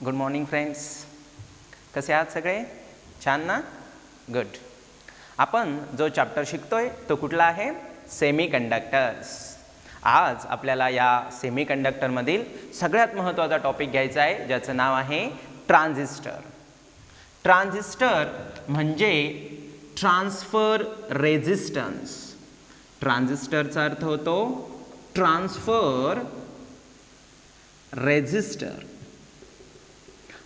Good morning friends. कसे आहात सगळे? छान ना? गुड. आपण जो चॅप्टर शिकतोय तो कुठला आहे? Semi conductors. आज आपल्याला या सेमी कंडक्टरमधील सगळ्यात महत्त्वाचा टॉपिक घ्यायचा आहे, ज्याचं नाव आहे ट्रान्झिस्टर. ट्रान्झिस्टर म्हणजे ट्रान्सफर रेझिस्टन्स. ट्रान्झिस्टरचा अर्थ होतो ट्रान्सफर रेझिस्टर.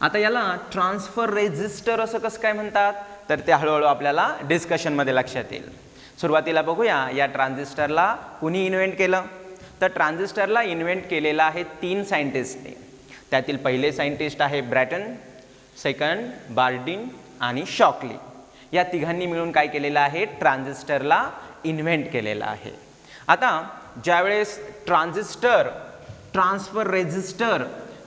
आता याला ट्रान्सफर रेझिस्टर असं कसं काय म्हणतात, तर ते हळूहळू आपल्याला डिस्कशनमध्ये लक्षात येईल. सुरुवातीला बघूया या ट्रान्झिस्टरला कुणी इन्व्हेंट केलं. तर ट्रान्झिस्टरला इन्व्हेंट केलेलं आहे 3 सायंटिस्टने. त्यातील पहिले सायंटिस्ट आहे ब्रॅटन, सेकंड बार्डिन आणि शॉकली. या तिघांनी मिळून काय केलेलं आहे? ट्रान्झिस्टरला इन्व्हेंट केलेलं आहे. आता ज्यावेळेस ट्रान्झिस्टर ट्रान्सफर रेझिस्टर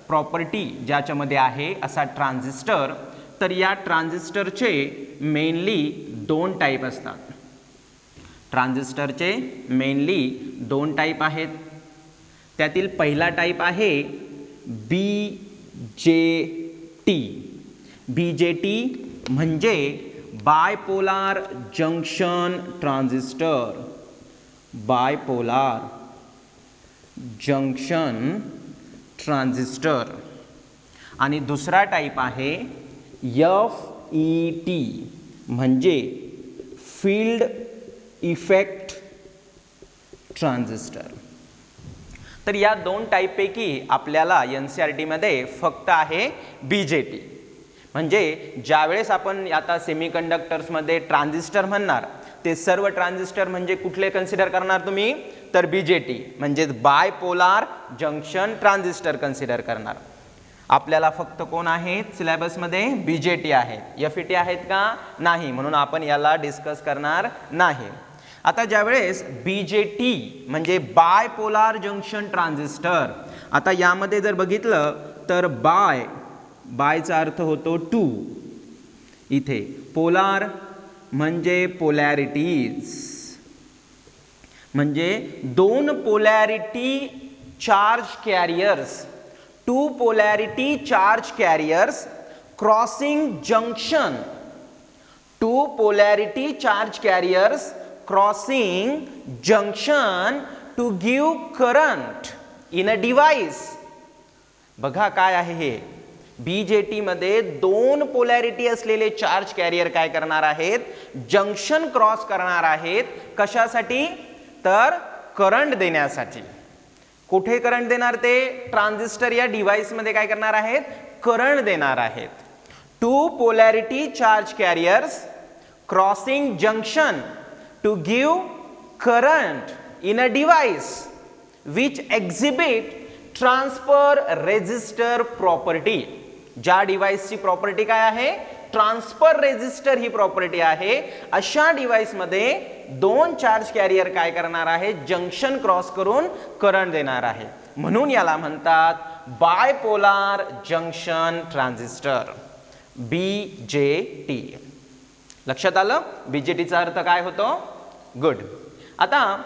प्रॉपर्टी ज्याच्यामध्ये आहे असा ट्रान्झिस्टर, तर या ट्रान्झिस्टरचे मेनली 2 टाईप असतात. ट्रान्झिस्टरचे मेनली 2 टाईप आहेत. त्यातील पहिला टाईप आहे BJT. BJT म्हणजे bipolar junction transistor. Bipolar junction transistor. आणि दुसरा टाईप आहे FET म्हणजे फील्ड इफेक्ट ट्रान्झिस्टर. तर या 2 टाईपपैकी आपल्याला NCERT मध्ये फक्त आहे BJT. म्हणजे ज्यावेळेस आपण आता सेमीकंडक्टर्समध्ये ट्रान्झिस्टर म्हणणार, ते सर्व ट्रान्झिस्टर म्हणजे कुठले कन्सिडर करणार तुम्ही? तर BJT म्हणजे बायपोलार जंक्शन ट्रान्झिस्टर कन्सिडर करणार. आपल्याला फक्त कोण आहेत सिलेबसमध्ये? BJT आहेत. FET आहेत का? नाही. म्हणून आपण याला डिस्कस करणार नाही. आता ज्यावेळेस BJT म्हणजे बायपोलार जंक्शन ट्रान्झिस्टर, आता यामध्ये जर बघितलं तर बायचा अर्थ होतो 2. इथे पोलार म्हणजे पोलॅरिटीज, म्हणजे 2 polarity charge carriers, 2 polarity charge carriers crossing junction, 2 polarity charge carriers crossing junction to give current in a device. बघा काय आहे हे. BJT मध्ये 2 पोलॅरिटी असलेले चार्ज कॅरियर काय करणार आहेत? जंक्शन क्रॉस करणार आहेत. कशासाठी? तर करंट देण्यासाठी. कुठे करंट देणार? ते ट्रान्झिस्टर या डिव्हाइस मध्ये काय करणार आहेत? करंट देणार आहेत. 2 polarity charge carriers crossing junction to give current in a device which exhibit transfer resistor property. ज्या डिव्हाइसची प्रॉपर्टी काय आहे? ट्रान्सफर रेझिस्टर ही प्रॉपर्टी आहे. अशा डिव्हाइस मध्ये 2 चार्ज कॅरियर काय करणार आहे? जंक्शन क्रॉस करून करंट देणार आहे. म्हणून याला म्हणतात बायपोलार जंक्शन ट्रान्झिस्टर, BJT. लक्षात आलं BJTचा अर्थ काय होतो? गुड. आता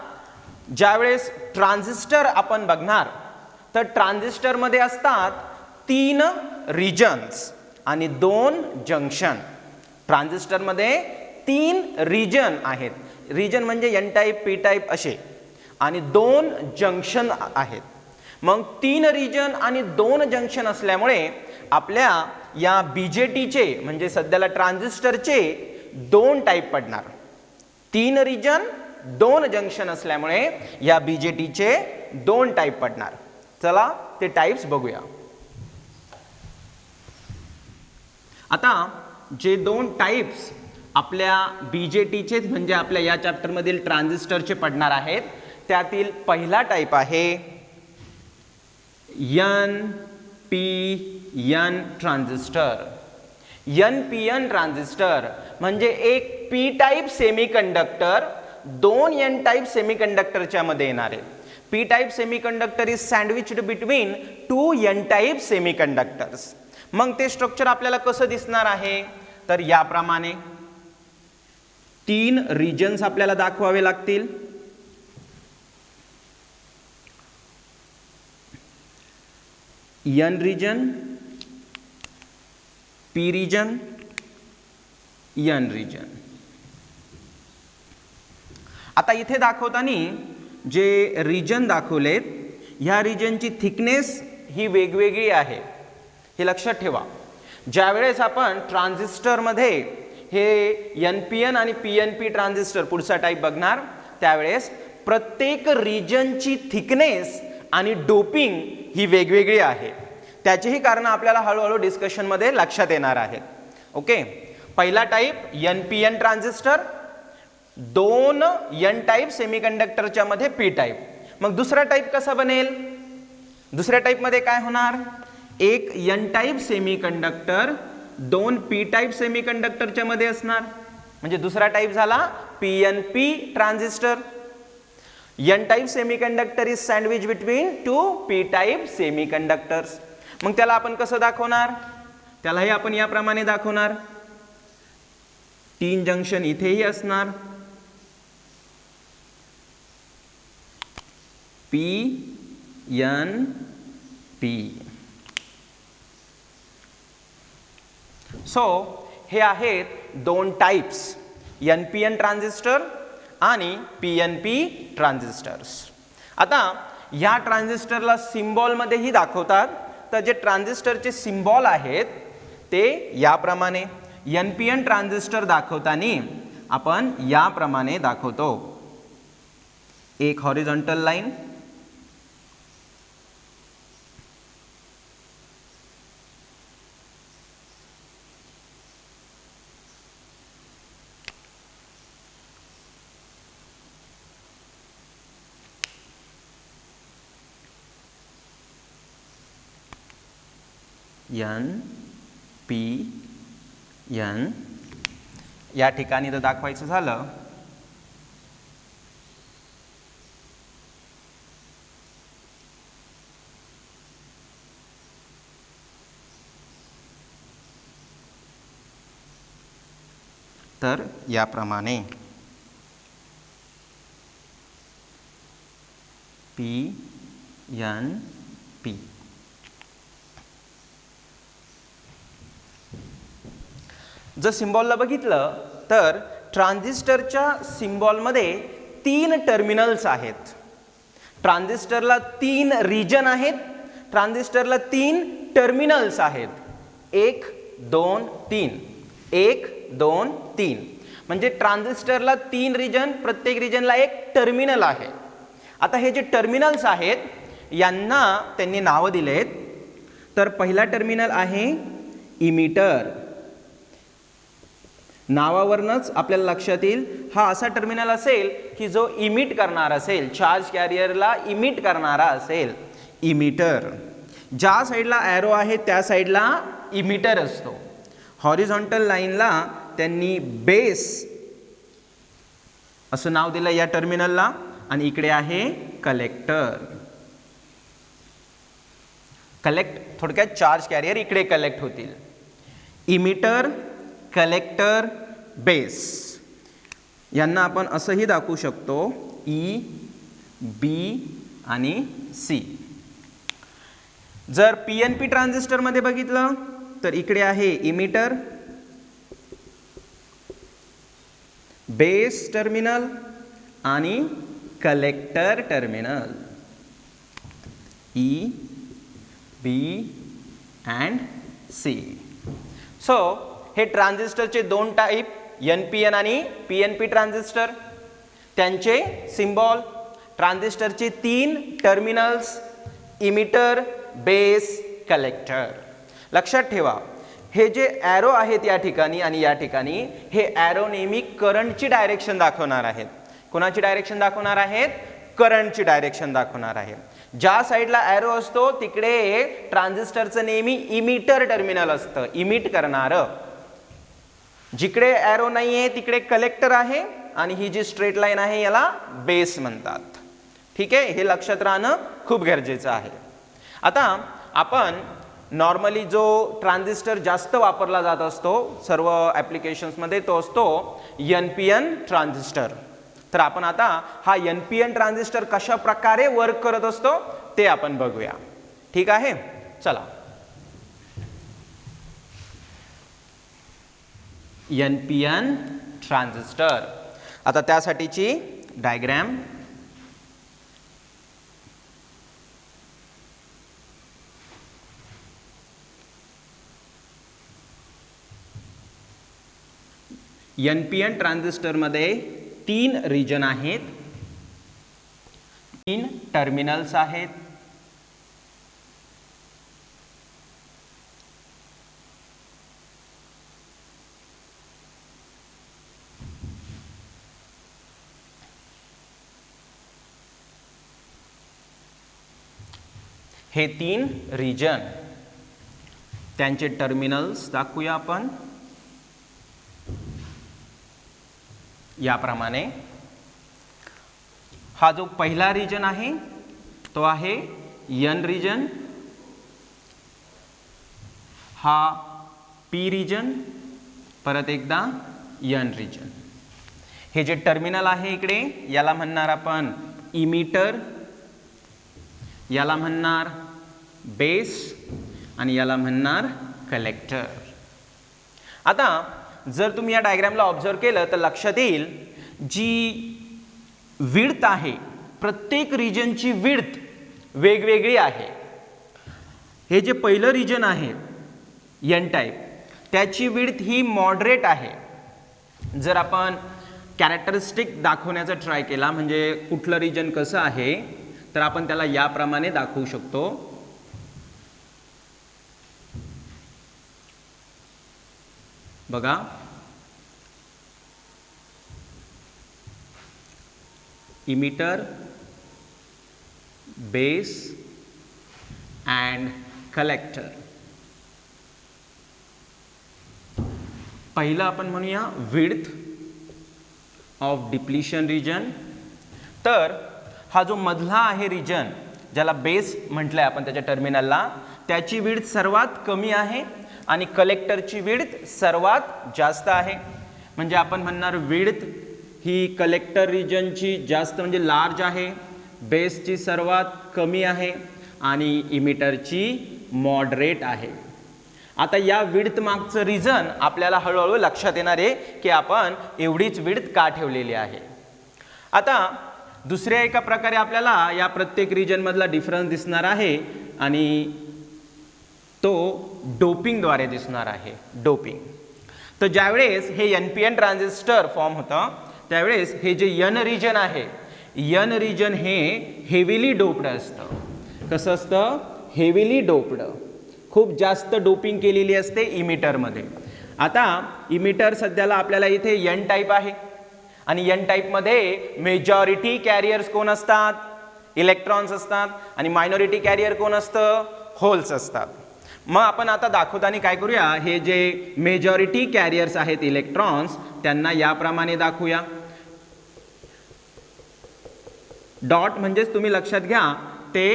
ज्यावेळेस ट्रान्झिस्टर आपण बघणार तर ट्रान्झिस्टर मध्ये असतात 3 रिजन्स आणि 2 जंक्शन. ट्रान्झिस्टर मध्ये 3 रिजन आहेत. रिजन म्हणजे N टाईप, P टाईप असे, आणि 2 जंक्शन आहेत. मग 3 रिजन आणि 2 जंक्शन असल्यामुळे आपल्या या BJTचे म्हणजे सध्याला ट्रान्झिस्टरचे 2 टाईप पडणार. 3 रिजन 2 जंक्शन असल्यामुळे या BJTचे 2 टाईप पडणार. चला ते टाईप्स बघूया. आता जे 2 टाईप्स आपल्या BJTचे म्हणजे आपल्या या चॅप्टर मधील ट्रान्झिस्टरचे पडणार आहेत, त्यातील पहिला टाईप आहे NPN ट्रान्झिस्टर. NPN ट्रान्झिस्टर म्हणजे एक P type semiconductor 2 N type सेमीकंडक्टरच्या मध्ये येणार आहे. P type semiconductor is sandwiched between 2 N type semiconductors. मग ते स्ट्रक्चर आपल्याला कसं दिसणार आहे? तर याप्रमाणे 3 रिजन्स आपल्याला दाखवावे लागतील. N region, P region, N region. आता इथे दाखवताना जे रिजन दाखवलेत, ह्या रिजनची थिकनेस ही वेगवेगळी आहे, हे लक्षात ठेवा. ज्यावेळेस आपण ट्रान्झिस्टरमध्ये हे NPN आणि PNP ट्रान्झिस्टर पुढचा टाईप बघणार, त्यावेळेस प्रत्येक रिजनची थिकनेस आणि डोपिंग ही वेगवेगळी आहे. त्याचीही कारणं आपल्याला हळूहळू डिस्कशनमध्ये लक्षात येणार आहेत. ओके, पहिला type NPN transistor, 2 N type सेमीकंडक्टरच्या मध्ये P टाईप. मग दुसरा टाईप कसा बनेल? दुसऱ्या टाईपमध्ये काय होणार? एक N type semiconductor 2 P type सेमीकंडक्टरच्या मध्ये असणार, म्हणजे दुसरा टाईप झाला PNP transistor. N type semiconductor is sandwich between 2 P type semiconductors. मग त्याला आपण कसं दाखवणार? त्यालाही आपण याप्रमाणे दाखवणार. 3 जंक्शन इथेही असणार, PNP. सो हे आहेत 2 टाइप्स, NPN ट्रान्झिस्टर आणि PNP ट्रान्झिस्टर्स. आता या ट्रान्झिस्टरला सिम्बॉल मध्येही दाखवतात. तर जे ट्रान्झिस्टरचे सिम्बॉल आहेत ते याप्रमाणे. NPN ट्रान्झिस्टर दाखवताना आपण याप्रमाणे दाखवतो. एक हॉरिझॉन्टल लाईन, NPN. या ठिकाणी जर दाखवायचं झालं तर याप्रमाणे PNP. जर सिम्बॉलला बघितलं तर ट्रान्झिस्टरच्या सिम्बॉलमध्ये 3 टर्मिनल्स आहेत. ट्रान्झिस्टरला 3 रिजन आहेत, ट्रान्झिस्टरला 3 टर्मिनल्स आहेत. 1 2 3, 1 2 3. म्हणजे ट्रान्झिस्टरला 3 रिजन, प्रत्येक रिजनला एक टर्मिनल आहे. आता हे जे टर्मिनल्स आहेत यांना त्यांनी नावं दिलेत. तर पहिला टर्मिनल आहे इमिटर. नावावरूनच आपल्याला लक्षात येईल हा असा टर्मिनल असेल की जो इमिट करणार असेल, चार्ज कॅरियरला इमिट करणारा असेल, इमिटर. ज्या साईडला ॲरो आहे त्या साईडला इमिटर असतो. हॉरिझॉन्टल लाईनला त्यांनी बेस असं नाव दिलं या टर्मिनलला, आणि इकडे आहे कलेक्टर. कलेक्ट, थोडक्यात चार्ज कॅरियर इकडे कलेक्ट होतील. इमिटर, कलेक्टर, बेस यांना आपण असंही दाखवू शकतो, E, B आणि C. जर PNP ट्रान्झिस्टर मध्ये बघितलं तर इकडे आहे इमिटर, बेस टर्मिनल आणि collector terminal, E, B and C. So हे ट्रान्झिस्टरचे 2 टाईप, NPN आणि PNP ट्रान्झिस्टर. त्यांचे सिम्बॉल, ट्रान्झिस्टरचे 3 टर्मिनल्स, इमिटर, बेस, कलेक्टर. लक्षात ठेवा हे जे ॲरो आहेत या ठिकाणी आणि या ठिकाणी, हे ॲरो नेहमी करंटची डायरेक्शन दाखवणार आहेत. कोणाची डायरेक्शन दाखवणार आहेत? करंटची डायरेक्शन दाखवणार आहे. ज्या साईडला ॲरो असतो तिकडे ट्रान्झिस्टरचं नेहमी इमिटर टर्मिनल असतं, इमिट करणारं. जिकडे ॲरो नाही आहे तिकडे कलेक्टर आहे, आणि ही जी स्ट्रेट लाईन आहे याला बेस म्हणतात. ठीक आहे, हे लक्षात राहणं खूप गरजेचं आहे. आता आपण नॉर्मली जो ट्रान्झिस्टर जास्त वापरला जात असतो सर्व ॲप्लिकेशन्समध्ये तो असतो NPN ट्रान्झिस्टर. तर आपण आता हा NPN ट्रान्झिस्टर कशा प्रकारे वर्क करत असतो ते आपण बघूया. ठीक आहे, चला. NPN transistor. आता त्यासाठीची डायग्रॅम. NPN ट्रान्झिस्टरमध्ये 3 रिजन आहेत, 3 टर्मिनल्स आहेत. हे 3 रिजन, त्यांचे टर्मिनल्स दाखवूया आपण याप्रमाणे. हा जो पहिला रिजन आहे तो आहे N रिजन, हा P रिजन, परत एकदा N रिजन. हे जे टर्मिनल आहे इकडे याला म्हणणार आपण इमिटर, याला म्हणणार बेस आणि याला म्हणणार कलेक्टर. आता जर तुम्ही या डायग्रामला ऑब्झर्व केलं तर लक्षात येईल जी विड्थ आहे, प्रत्येक रिजनची विड्थ वेगवेगळी आहे. हे जे पहिलं रिजन आहे N टाइप, त्याची विड्थ ही मॉडरेट आहे. जर आपण कॅरेक्टरिस्टिक दाखवण्याचा ट्राय केला, म्हणजे कुठलं रिजन कसं आहे, तर आपण त्याला याप्रमाणे दाखवू शकतो. बघा, इमिटर, बेस अँड कलेक्टर. पहिलं आपण म्हणूया विड्थ ऑफ डिप्लीशन रिजन. तर हा जो मधला आहे रिजन, ज्याला बेस म्हटलंय आपण त्याच्या टर्मिनलला, त्याची विड्थ सर्वात कमी आहे आणि कलेक्टरची विड्थ सर्वात जास्त आहे. म्हणजे आपण म्हणणार विड्थ ही कलेक्टर रिजनची जास्त म्हणजे लार्ज आहे, बेसची सर्वात कमी आहे आणि इमिटरची मॉडरेट आहे. आता या विड्थ मागचं रिझन आपल्याला हळूहळू लक्षात येणार आहे की आपण एवढीच विड्थ का ठेवलेली आहे. आता दुसऱ्या एका प्रकारे आपल्याला या प्रत्येक रिजन मधला डिफरन्स दिसणार आहे आणि तो डोपिंगद्वारे दिसणार आहे. डोपिंग. तर ज्यावेळेस हे NPN ट्रान्झिस्टर फॉर्म होतं त्यावेळेस हे जे N रिजन आहे, N रिजन हे हेवीली डोप्ड असतं. कसं असतं? Heavily doped. खूप जास्त डोपिंग केलेली असते इमिटरमध्ये. आता इमिटर सध्याला आपल्याला इथे N टाइप आहे आणि N टाइपमध्ये मेजॉरिटी कॅरियर्स कोण असतात? इलेक्ट्रॉन्स असतात आणि मायनॉरिटी कॅरियर कोण असतं? होल्स असतात. मग आपण आता दाखवताना काय करूया, हे जे मेजॉरिटी कॅरियर्स आहेत इलेक्ट्रॉन्स, त्यांना याप्रमाणे दाखवूया. डॉट म्हणजेच तुम्ही लक्षात घ्या ते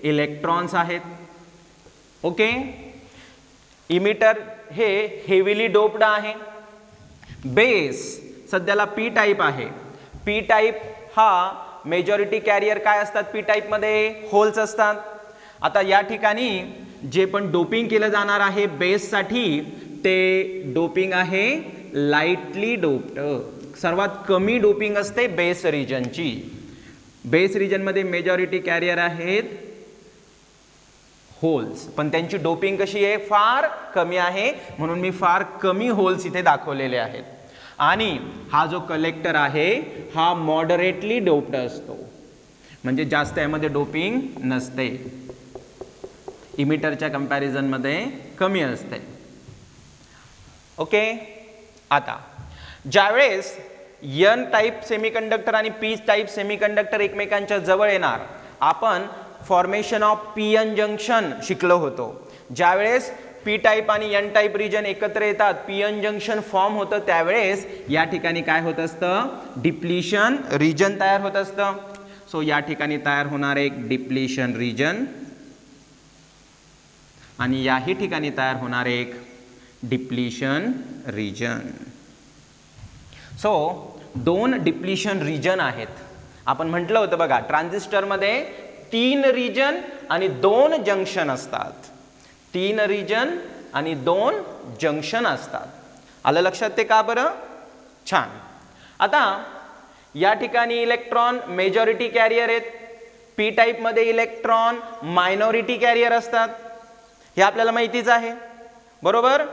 इलेक्ट्रॉन्स आहेत. ओके. इमिटर हे हेवीली डोप्ड आहे. बेस सध्याला P टाइप आहे. P टाइप हा मेजॉरिटी कॅरियर काय असतात? P टाइप मध्ये होल्स असतात. आता या ठिकाणी जे पण डोपिंग केलं जाणार आहे बेससाठी, ते डोपिंग आहे लाईटली डोप्ड. सर्वात कमी डोपिंग असते बेस रिजनची. बेस रिजनमध्ये मेजॉरिटी कॅरियर आहेत होल्स, पण त्यांची डोपिंग कशी आहे? फार कमी आहे. म्हणून मी फार कमी होल्स इथे दाखवलेले आहेत. आणि हा जो कलेक्टर आहे हा मॉडरेटली डोप्ड असतो, म्हणजे जास्त यामध्ये डोपिंग नसते. इमिटरच्या कंपॅरिझनमध्ये कमी असते. ओके. आता ज्यावेळेस N टाइप सेमीकंडक्टर आणि P टाइप सेमीकंडक्टर एकमेकांच्या जवळ येणार, आपण फॉर्मेशन ऑफ PN जंक्शन शिकलो होतो. ज्यावेळेस P टाइप आणि N टाइप रिजन एकत्र येतात, PN जंक्शन फॉर्म होतं, त्यावेळेस या ठिकाणी काय होत असतं? डिप्लीशन रिजन तयार होत असतं. सो या ठिकाणी तयार होणार एक डिप्लीशन रिजन आणि याही ठिकाणी तयार होणार एक डिप्लीशन रिजन. सो दोन डिप्लीशन रिजन आहेत. आपण म्हटलं होतं बघा, ट्रान्झिस्टरमध्ये 3 रिजन आणि 2 जंक्शन असतात. 3 रिजन आणि 2 जंक्शन असतात. आलं लक्षात ते का बरं? छान. आता या ठिकाणी इलेक्ट्रॉन मेजॉरिटी कॅरियर आहेत, पी टाईप मध्ये इलेक्ट्रॉन मायनॉरिटी कॅरियर असतात, हे आपल्याला माहितीच आहे, बरोबर?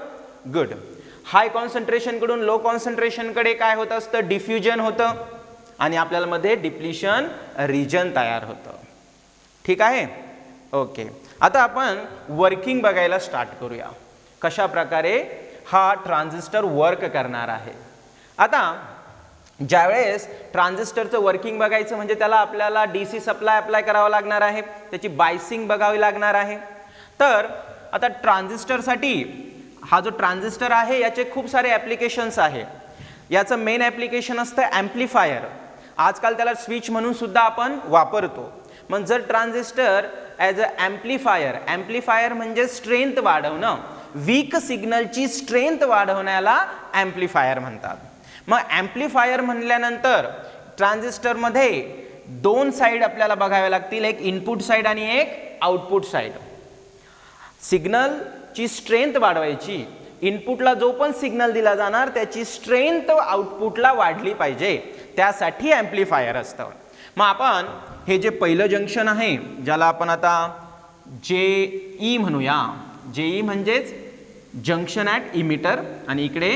गुड. हाय कॉन्सन्ट्रेशन कडून लो कॉन्सन्ट्रेशन कडे काय होत असतं? डिफ्युजन होतं आणि आपल्याला मध्ये डिप्लिशन रिजन तयार होतं. ठीक आहे, ओके. आता आपण वर्किंग बघायला स्टार्ट करूया, कशा प्रकारे हा ट्रान्झिस्टर वर्क करणार आहे. आता ज्यावेळेस ट्रान्झिस्टरचं वर्किंग बघायचं म्हणजे त्याला आपल्याला डीसी सप्लाय अप्लाय करावा लागणार आहे, त्याची बायसिंग बघावी लागणार आहे. तर आता ट्रान्झिस्टरसाठी हा जो ट्रान्झिस्टर आहे याचे खूप सारे ॲप्लिकेशन्स आहे. याचं मेन ॲप्लिकेशन असतं ॲम्प्लिफायर. आजकाल त्याला स्विच म्हणून सुद्धा आपण वापरतो. मग जर ट्रान्झिस्टर ॲज अ ॲम्प्लिफायर म्हणजे स्ट्रेंथ वाढवणं, वीक सिग्नलची स्ट्रेंथ वाढवण्याला ॲम्प्लिफायर म्हणतात. मग ॲम्प्लिफायर म्हणल्यानंतर ट्रान्झिस्टरमध्ये दोन साईड आपल्याला बघाव्या लागतील, एक इनपुट साईड आणि एक आउटपुट साईड. सिग्नलची स्ट्रेंथ वाढवायची, इनपुटला जो पण सिग्नल दिला जाणार त्याची स्ट्रेंथ आउटपुटला वाढली पाहिजे, त्यासाठी ॲम्प्लिफायर असतं. मग आपण हे जे पहिलं जंक्शन आहे ज्याला आपण आता JE म्हणूया, JE म्हणजेच जंक्शन ॲट इमिटर आणि इकडे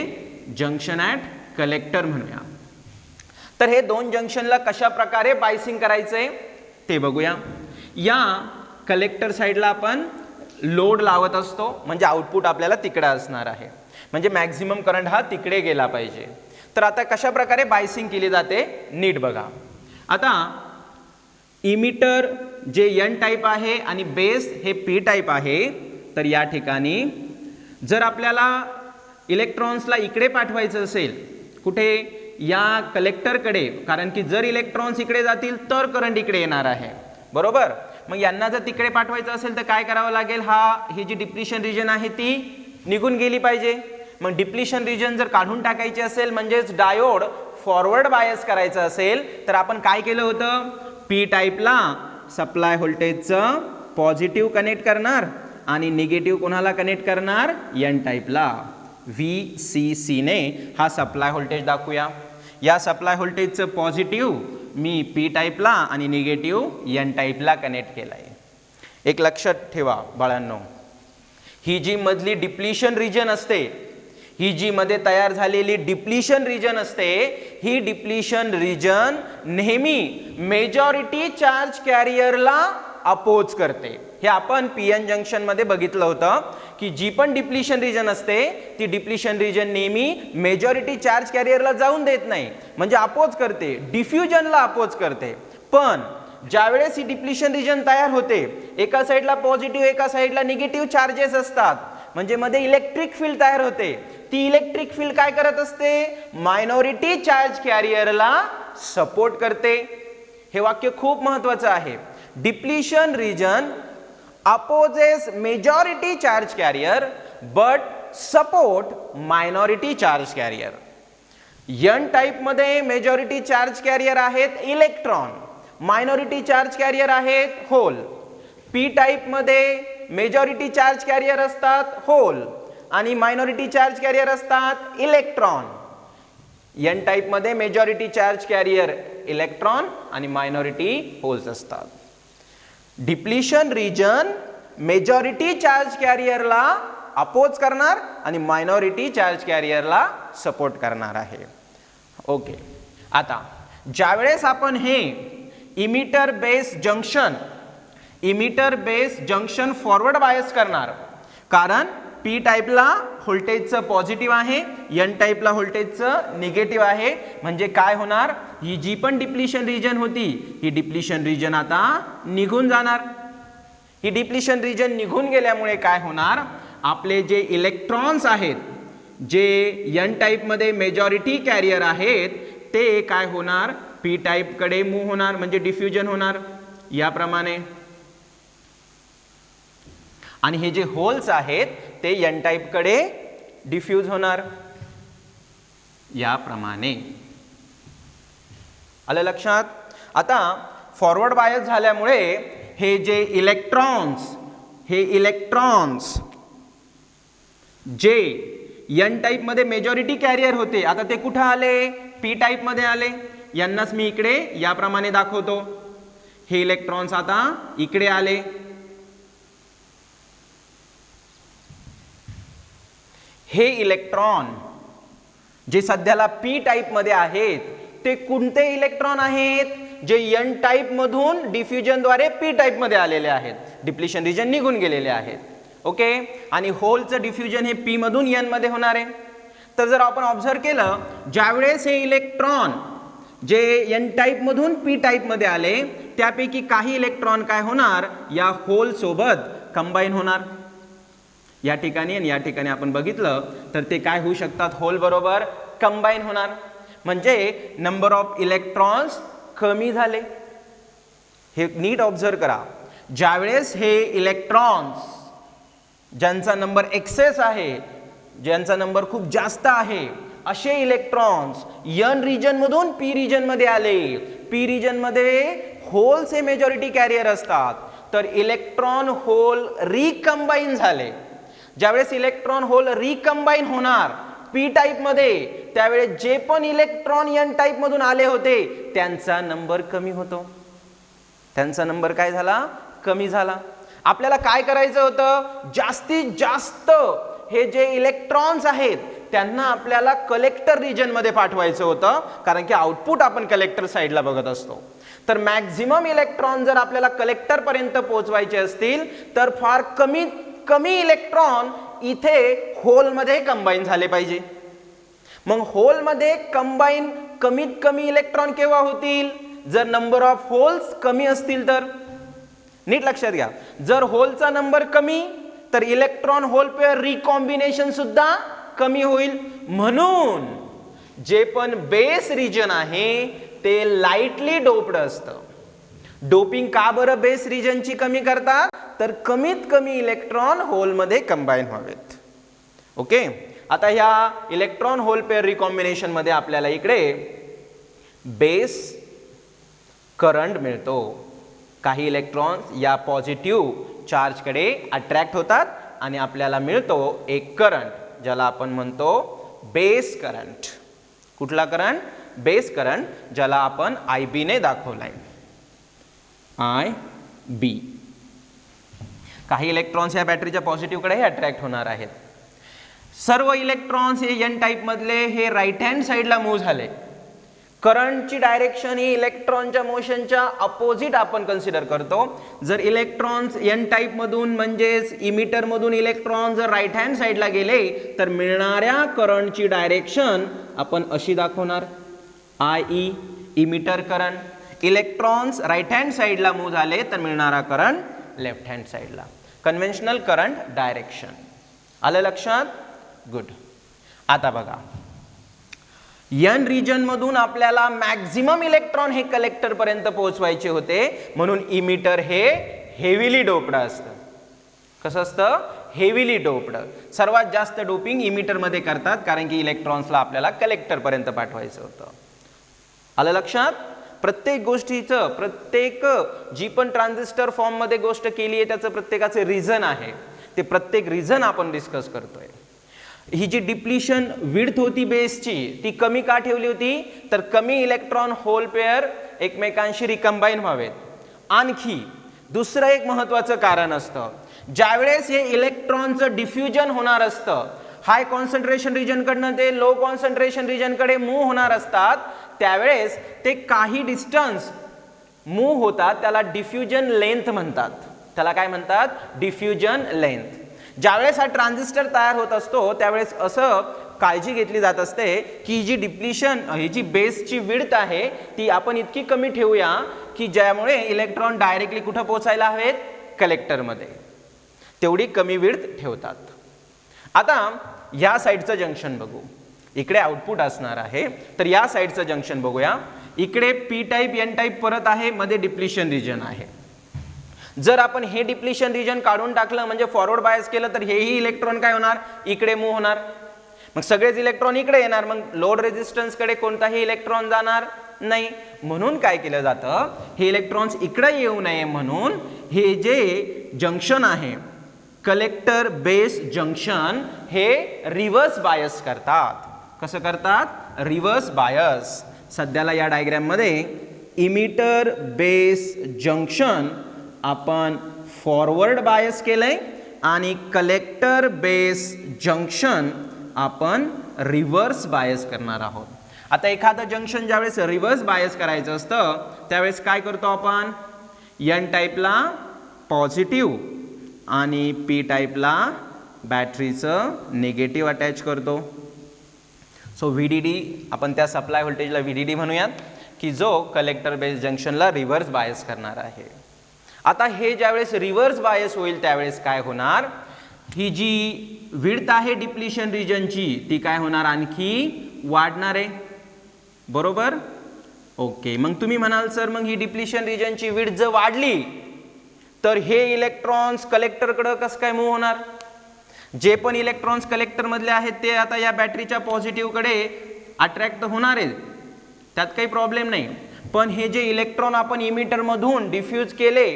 जंक्शन ॲट कलेक्टर म्हणूया. तर हे दोन जंक्शनला कशा प्रकारे बायसिंग करायचंय ते बघूया. या कलेक्टर साईडला आपण लोड लावत असतो, म्हणजे आउटपुट आपल्याला तिकडे असणार आहे, म्हणजे मॅक्झिमम करंट हा तिकडे गेला पाहिजे. तर आता कशा प्रकारे बायसिंग केली जाते नीट बघा. आता इमिटर जे N टाईप आहे आणि बेस हे P टाईप आहे. तर या ठिकाणी जर आपल्याला इलेक्ट्रॉन्सला इकडे पाठवायचं असेल, कुठे? या कलेक्टरकडे, कारण की जर इलेक्ट्रॉन्स इकडे जातील तर करंट इकडे येणार आहे, बरोबर? मग यांना जर तिकडे पाठवायचं असेल तर काय करावं लागेल? ही जी डिप्लिशन रिजन आहे ती निघून गेली पाहिजे. मग डिप्लिशन रिजन जर काढून टाकायची असेल म्हणजेच डायोड फॉरवर्ड बायस करायचं असेल तर आपण काय केलं होतं? पी टाईपला सप्लाय व्होल्टेजचं पॉझिटिव्ह कनेक्ट करणार आणि निगेटिव्ह कोणाला कनेक्ट करणार? N टाईपला. VCC ने हा सप्लाय व्होल्टेज दाखवूया. या सप्लाय व्होल्टेजचं पॉझिटिव्ह मी पी टाईपला आणि निगेटिव्ह N टाईपला कनेक्ट केलाय. एक लक्षात ठेवा बाळांनो, ही जी मधली डिप्लिशन रिजन असते, ही जी मध्ये तयार झालेली डिप्लिशन रिजन असते, ही डिप्लिशन रिजन नेहमी मेजॉरिटी चार्ज कॅरियरला अपोज करते. हे आपण PN जंक्शन मध्ये बघितलं होतं की जी पण डिप्लिशन रिजन असते ती डिप्लिशन रिजन नेहमी मेजॉरिटी चार्ज कॅरियरला जाऊन देत नाही, म्हणजे अपोज करते, डिफ्युजनला अपोज करते. पण ज्यावेळेस ही डिप्लिशन रिजन तयार होते, एका साईडला पॉझिटिव्ह एका साईडला निगेटिव्ह चार्जेस असतात, म्हणजे मध्ये इलेक्ट्रिक फील्ड तयार होते. ती इलेक्ट्रिक फील्ड काय करत असते? मायनॉरिटी चार्ज कॅरियरला सपोर्ट करते. हे वाक्य खूप महत्त्वाचं आहे. Depletion region opposes majority charge carrier but support minority charge carrier. N type मध्ये मेजॉरिटी चार्ज कॅरियर आहेत इलेक्ट्रॉन, मायनॉरिटी चार्ज कॅरियर आहेत होल. पी टाइप मध्ये मेजॉरिटी चार्ज कॅरियर असतात होल आणि मायनॉरिटी चार्ज कॅरियर असतात इलेक्ट्रॉन. N टाइप मध्ये majority charge carrier electron आणि मायनॉरिटी होल्स असतात. डिप्लिशन रिजन मेजॉरिटी चार्ज कॅरियरला अपोज करणार आणि मायनॉरिटी चार्ज कॅरियरला सपोर्ट करणार आहे. ओके, आता ज्यावेळेस आपण हे emitter base junction forward bias करणार, कारण पी टाईपला व्होल्टेजचं पॉझिटिव्ह आहे, N टाईपला व्होल्टेजचं निगेटिव्ह आहे, म्हणजे काय होणार? ही जी पण डिप्लिशन रिजन होती ही डिप्लिशन रिजन आता निघून जाणार. ही डिप्लिशन रिजन निघून गेल्यामुळे काय होणार? आपले जे इलेक्ट्रॉन्स आहेत, जे N टाईप मध्ये मेजॉरिटी कॅरियर आहेत, ते काय होणार? पी टाईप कडे मूव्ह होणार, म्हणजे डिफ्युजन होणार याप्रमाणे. आणि हे जे होल्स आहेत ते N टाईप कडे डिफ्यूज होणार याप्रमाणे. आलं लक्षात? आता फॉरवर्ड बायस झाल्यामुळे हे जे इलेक्ट्रॉन्स जे एन टाईप मध्ये मेजॉरिटी कॅरियर होते, आता ते कुठं आले? पी टाईप मध्ये आले. यांनाच मी इकडे याप्रमाणे दाखवतो. हे इलेक्ट्रॉन्स आता इकडे आले. हे इलेक्ट्रॉन जे सध्याला पी टाईप मध्ये आहेत ते कोणते इलेक्ट्रॉन आहेत? जे एन टाईप मधून डिफ्युजन द्वारे पी टाईप मध्ये आलेले आहेत, डिप्लिशन रिजन निघून गेलेले आहेत. ओके, आणि होलचं डिफ्युजन हे पी मधून एन मध्ये होणार आहे. तर जर आपण ऑब्झर्व केलं, ज्यावेळेस हे इलेक्ट्रॉन जे एन टाईप मधून पी टाईप मध्ये आले त्यापैकी काही इलेक्ट्रॉन काय होणार? या होल सोबत कंबाईन होणार. या ठिकाणी आणि या ठिकाणी आपण बघितलं तर ते काय होऊ शकतात? होल बरोबर कंबाईन होणार. म्हणजे नंबर ऑफ इलेक्ट्रॉन्स कमी झाले. हे नीट ऑब्झर्व करा. ज्यावेळेस हे इलेक्ट्रॉन्स ज्यांचा नंबर एक्सेस आहे, ज्यांचा नंबर खूप जास्त आहे, असे इलेक्ट्रॉन्स एन रिजन मधून पी रिजन मध्ये आले. पी रिजन मध्ये होल्स हे मेजॉरिटी कॅरियर असतात, तर इलेक्ट्रॉन होल रिकंबाईन झाले. ज्यावेळेस इलेक्ट्रॉन होल रिकंबाईन होणार पी टाईप मध्ये, त्यावेळेस जे पण इलेक्ट्रॉन एन टाईप मधून आले होते त्यांचा नंबर कमी होतो. त्यांचा नंबर काय झाला? कमी झाला. आपल्याला काय करायचं होतं? जास्तीत जास्त हे जे इलेक्ट्रॉन्स आहेत त्यांना आपल्याला कलेक्टर रिजन मध्ये पाठवायचं होतं, कारण की आउटपुट आपण कलेक्टर साइडला बघत असतो. तर मॅक्झिमम इलेक्ट्रॉन जर आपल्याला कलेक्टर पर्यंत पोहोचवायचे असतील तर फार कमी इलेक्ट्रॉन इथे होल मध्ये कंबाईन झाले पाहिजे. मग होल मध्ये कंबाईन कमीत कमी इलेक्ट्रॉन केव्हा होतील? जर नंबर ऑफ होल्स कमी असतील तर. नीट लक्षात घ्या, जर होलचा नंबर कमी तर इलेक्ट्रॉन होल पेअर रिकॉम्बिनेशन सुद्धा कमी होईल. म्हणून जे पण बेस रिजन आहे ते लाईटली डोप्ड असतं. डोपिंग का बरं बेस रिजनची कमी करतात? तर कमीत कमी इलेक्ट्रॉन होल मध्ये कंबाईन व्हावेत. ओके, आता ह्या इलेक्ट्रॉन होल पेअर रिकॉम्बिनेशन मध्ये आपल्याला इकडे बेस करंट मिळतो. काही इलेक्ट्रॉन्स या पॉझिटिव्ह चार्ज कडे अट्रॅक्ट होतात आणि आपल्याला मिळतो एक करंट, ज्याला आपण म्हणतो बेस करंट. कुठला करंट? बेस करंट, ज्याला आपण IB ने दाखवलाय. IB. काही इलेक्ट्रॉन्स या बॅटरीच्या पॉझिटिव्ह कडे अट्रॅक्ट होणार आहेत. सर्व इलेक्ट्रॉन्स हे एन टाईप मधले हे राईट हँड साइडला मूव्ह झाले. करंटची डायरेक्शन ही इलेक्ट्रॉनच्या मोशनच्या अपोजिट आपण कन्सिडर करतो. जर इलेक्ट्रॉन्स एन टाईप मधून म्हणजेच इमिटर मधून इलेक्ट्रॉन जर राईट हँड साइडला गेले तर मिळणाऱ्या करंटची डायरेक्शन आपण अशी दाखवणार, IE, emitter current. Electrons right hand साइडला मूव्ह झाले तर मिळणारा करंट लेफ्ट हँड साइडला. Conventional current direction. आलं लक्षात? गुड. आता बघा, एन रिजन मधून आपल्याला मॅक्झिमम इलेक्ट्रॉन हे कलेक्टर पर्यंत पोहोचवायचे होते, म्हणून इमिटर हे हेवीली डोप्ड असतं. कसं असतं? Heavily doped. सर्वात जास्त डोपिंग इमिटर मध्ये करतात, कारण की इलेक्ट्रॉन्सला आपल्याला कलेक्टर पर्यंत पाठवायचं होतं. आलं लक्षात? प्रत्येक गोष्टीचं, प्रत्येक जी पण ट्रान्झिस्टर फॉर्म मध्ये गोष्ट केली आहे त्याचं प्रत्येकाचे रिझन आहे. ते प्रत्येक रिझन आपण डिस्कस करतोय. ही जी डिप्लिशन विड्थ होती बेसची ती कमी का ठेवली होती? तर कमी इलेक्ट्रॉन होल पेअर एकमेकांशी रिकंबाईन व्हावेत. आणखी दुसरं एक महत्त्वाचं कारण असतं, ज्यावेळेस हे इलेक्ट्रॉनचं डिफ्युजन होणार असतं, हाय कॉन्सन्ट्रेशन रिजन कडनं ते लो कॉन्सन्ट्रेशन रिजन कडे मूव्ह होणार असतात, त्यावेळेस ते काही डिस्टन्स मूव्ह होतात, त्याला डिफ्युजन लेंथ म्हणतात. त्याला काय म्हणतात? Diffusion length. ज्यावेळेस हा ट्रान्झिस्टर तयार होत असतो त्यावेळेस असं काळजी घेतली जात असते की जी डिप्लिशन, ही जी बेसची विड्थ आहे ती आपण इतकी कमी ठेवूया की ज्यामुळे इलेक्ट्रॉन डायरेक्टली कुठं पोहोचायला हवेत? कलेक्टरमध्ये. तेवढी कमी विड्थ ठेवतात. आता या साईडचं जंक्शन बघू. इकडे आउटपुट असणार आहे, तर या साईडचं जंक्शन बघूया. इकडे पी टाईप एन टाईप परत आहे, मध्ये डिप्लिशन रिजन आहे. जर आपण हे डिप्लिशन रिजन काढून टाकलं म्हणजे फॉरवर्ड बायस केलं तर हेही इलेक्ट्रॉन काय होणार? इकडे मूव्ह होणार. मग सगळेच इलेक्ट्रॉन इकडे येणार, मग लोड रेजिस्टन्स कडे कोणताही इलेक्ट्रॉन जाणार नाही. म्हणून काय केलं जातं? हे इलेक्ट्रॉन्स इकडे येऊ नये म्हणून हे जे जंक्शन आहे कलेक्टर बेस जंक्शन हे रिव्हर्स बायस करतात. कसं करतात? Reverse bias. सध्याला या डायग्राम मध्ये इमिटर बेस जंक्शन आपण फॉरवर्ड बायस केलंय आणि कलेक्टर बेस जंक्शन आपण रिव्हर्स बायस करणार आहोत. आता एखादं जंक्शन ज्यावेळेस रिव्हर्स बायस करायचं असतं त्यावेळेस काय करतो आपण? एन टाईपला पॉझिटिव्ह आणि पी टाईपला बॅटरीचं निगेटिव्ह अटॅच करतो. सो VDD आपण त्या सप्लाय व्होल्टेजला VDD म्हणूयात की जो कलेक्टर बेस जंक्शनला रिव्हर्स बायस करणार आहे. आता हे ज्यावेळेस रिव्हर्स बायस होईल त्यावेळेस काय होणार? ही जी विड्थ आहे डिप्लिशन रिजनची ती काय होणार? आणखी वाढणार आहे. बरोबर? ओके. मग तुम्ही म्हणाल सर मग ही डिप्लिशन रिजनची विड्थ जर वाढली तर हे इलेक्ट्रॉन्स कलेक्टरकडे कसं काय मूव्ह होणार? जे पण इलेक्ट्रॉन्स कलेक्टर मधले आहेत ते आता या बॅटरीच्या पॉझिटिव्ह कडे अट्रॅक्ट होणार आहेत, त्यात काही प्रॉब्लेम नाही. पण हे जे इलेक्ट्रॉन आपण इमिटर मधून डिफ्यूज केले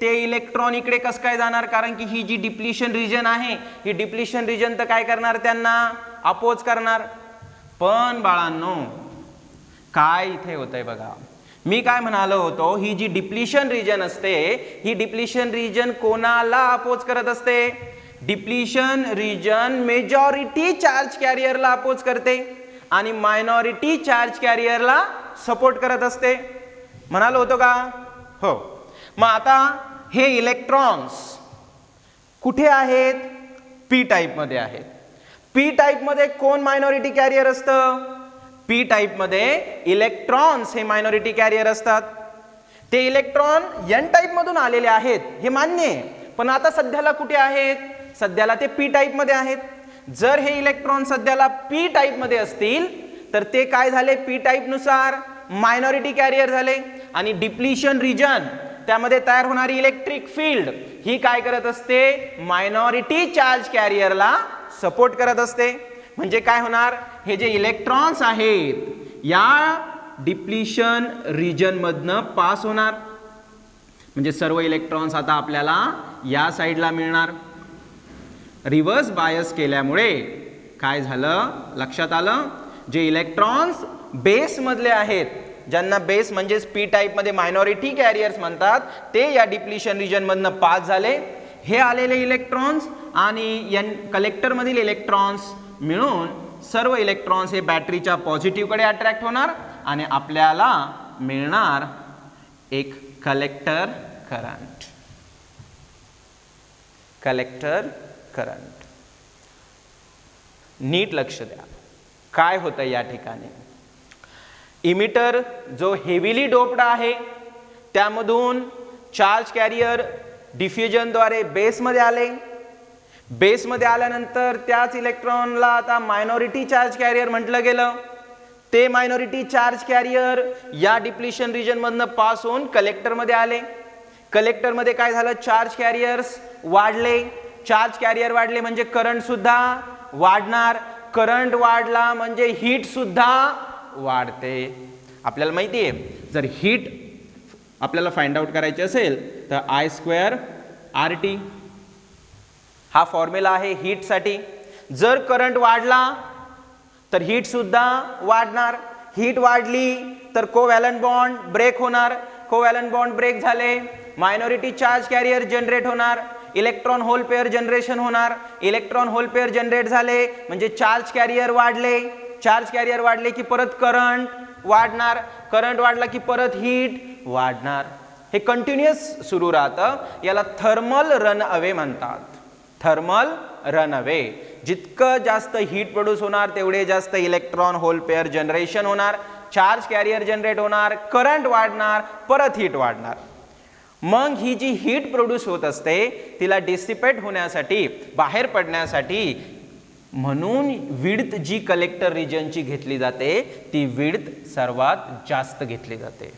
ते इलेक्ट्रॉन इकडे कसं काय जाणार? कारण की ही जी डिप्लिशन रिजन आहे ही डिप्लिशन रिजन तर काय करणार? त्यांना अपोज करणार. पण बाळांनो काय इथे होतंय बघा, मी काय म्हणालो होतो, ही जी डिप्लिशन रिजन असते ही डिप्लिशन रिजन कोणाला अपोज करत असते? डिप्लिशन रिजन मेजॉरिटी चार्ज कॅरियरला अपोज करते आणि मायनॉरिटी चार्ज कॅरियरला सपोर्ट करत असते. म्हणालो होतो का? हो. मग आता हे इलेक्ट्रॉन्स कुठे आहेत? पी टाईप मध्ये आहेत. पी टाईप मध्ये कोण मायनॉरिटी कॅरियर असतं? पी टाईप मध्ये इलेक्ट्रॉन्स हे मायनॉरिटी कॅरियर असतात. ते इलेक्ट्रॉन एन टाईप मधून आलेले आहेत हे मान्य आहे, पण आता सध्याला कुठे आहेत? सध्याला ते पी टाईप मध्ये आहेत. जर हे इलेक्ट्रॉन सध्याला पी टाईप मध्ये असतील तर ते काय झाले? पी टाईप नुसार मायनॉरिटी कॅरियर झाले आणि डिप्लिशन रिजन त्यामध्ये तयार होणारी इलेक्ट्रिक फील्ड ही काय करत असते? मायनॉरिटी चार्ज कॅरियरला सपोर्ट करत असते. म्हणजे काय होणार? हे जे इलेक्ट्रॉन्स आहेत या डिप्लिशन रिजन मधनं पास होणार. म्हणजे सर्व इलेक्ट्रॉन्स आता आपल्याला या साईडला मिळणार. रिव्हर्स बायस केल्यामुळे काय झालं? लक्षात आलं? जे इलेक्ट्रॉन्स बेस मधले आहेत, ज्यांना बेस म्हणजेच पी टाईप मध्ये मायनॉरिटी कॅरियर्स म्हणतात, ते या डिप्लिशन रिजन मधनं पास झाले. हे आलेले इलेक्ट्रॉन्स आणि कलेक्टर मधील इलेक्ट्रॉन्स मिळून सर्व इलेक्ट्रॉन्स हे बॅटरीच्या पॉझिटिव्ह कडे अट्रॅक्ट होणार आणि आपल्याला मिळणार एक कलेक्टर करंट. Collector current. नीट लक्ष द्या काय होतं या ठिकाणी. इमिटर जो हेवीली डोप्ड आहे त्यामधून चार्ज कॅरियर डिफ्युजनद्वारे बेसमध्ये आले. बेसमध्ये आल्यानंतर त्याच इलेक्ट्रॉनला आता मायनॉरिटी चार्ज कॅरियर म्हटलं गेलं. ते मायनॉरिटी चार्ज कॅरियर या डिप्लिशन रिजन मधनं पास होऊन कलेक्टरमध्ये आले. कलेक्टरमध्ये काय झालं? चार्ज कॅरियर्स वाढले. चार्ज कॅरियर वाढले म्हणजे करंट सुद्धा वाढणार. करंट वाढला म्हणजे हीट सुद्धा वाढते. आपल्याला माहिती आहे जर हीट आपल्याला फाइंड आउट करायची असेल तर I² RT हा फॉर्म्युला आहे हीट साठी. जर करंट वाढला तर हीट सुद्धा वाढणार. हीट वाढली तर कोव्हॅलंट बॉन्ड ब्रेक होणार. कोव्हॅलंट बॉन्ड ब्रेक झाले मायनॉरिटी चार्ज कॅरियर जनरेट होणार. इलेक्ट्रॉन होल पेअर जनरेशन होणार. इलेक्ट्रॉन होल पेअर जनरेट झाले म्हणजे चार्ज कॅरियर वाढले. चार्ज कॅरियर वाढले की परत करंट वाढणार. करंट वाढला की परत हीट वाढणार. हे कंटिन्युअस सुरू राहतं. याला थर्मल रन अवे म्हणतात. Thermal run away. जितकं जास्त हीट प्रोड्यूस होणार तेवढे जास्त इलेक्ट्रॉन होल पेअर जनरेशन होणार. चार्ज कॅरियर जनरेट होणार. करंट वाढणार. परत हीट वाढणार. मग ही जी हीट प्रोड्यूस होत असते तिला डिसिपेट होण्यासाठी बाहेर पडण्यासाठी म्हणून विड्थ जी कलेक्टर रिजनची घेतली जाते ती विड्थ सर्वात जास्त घेतली जाते.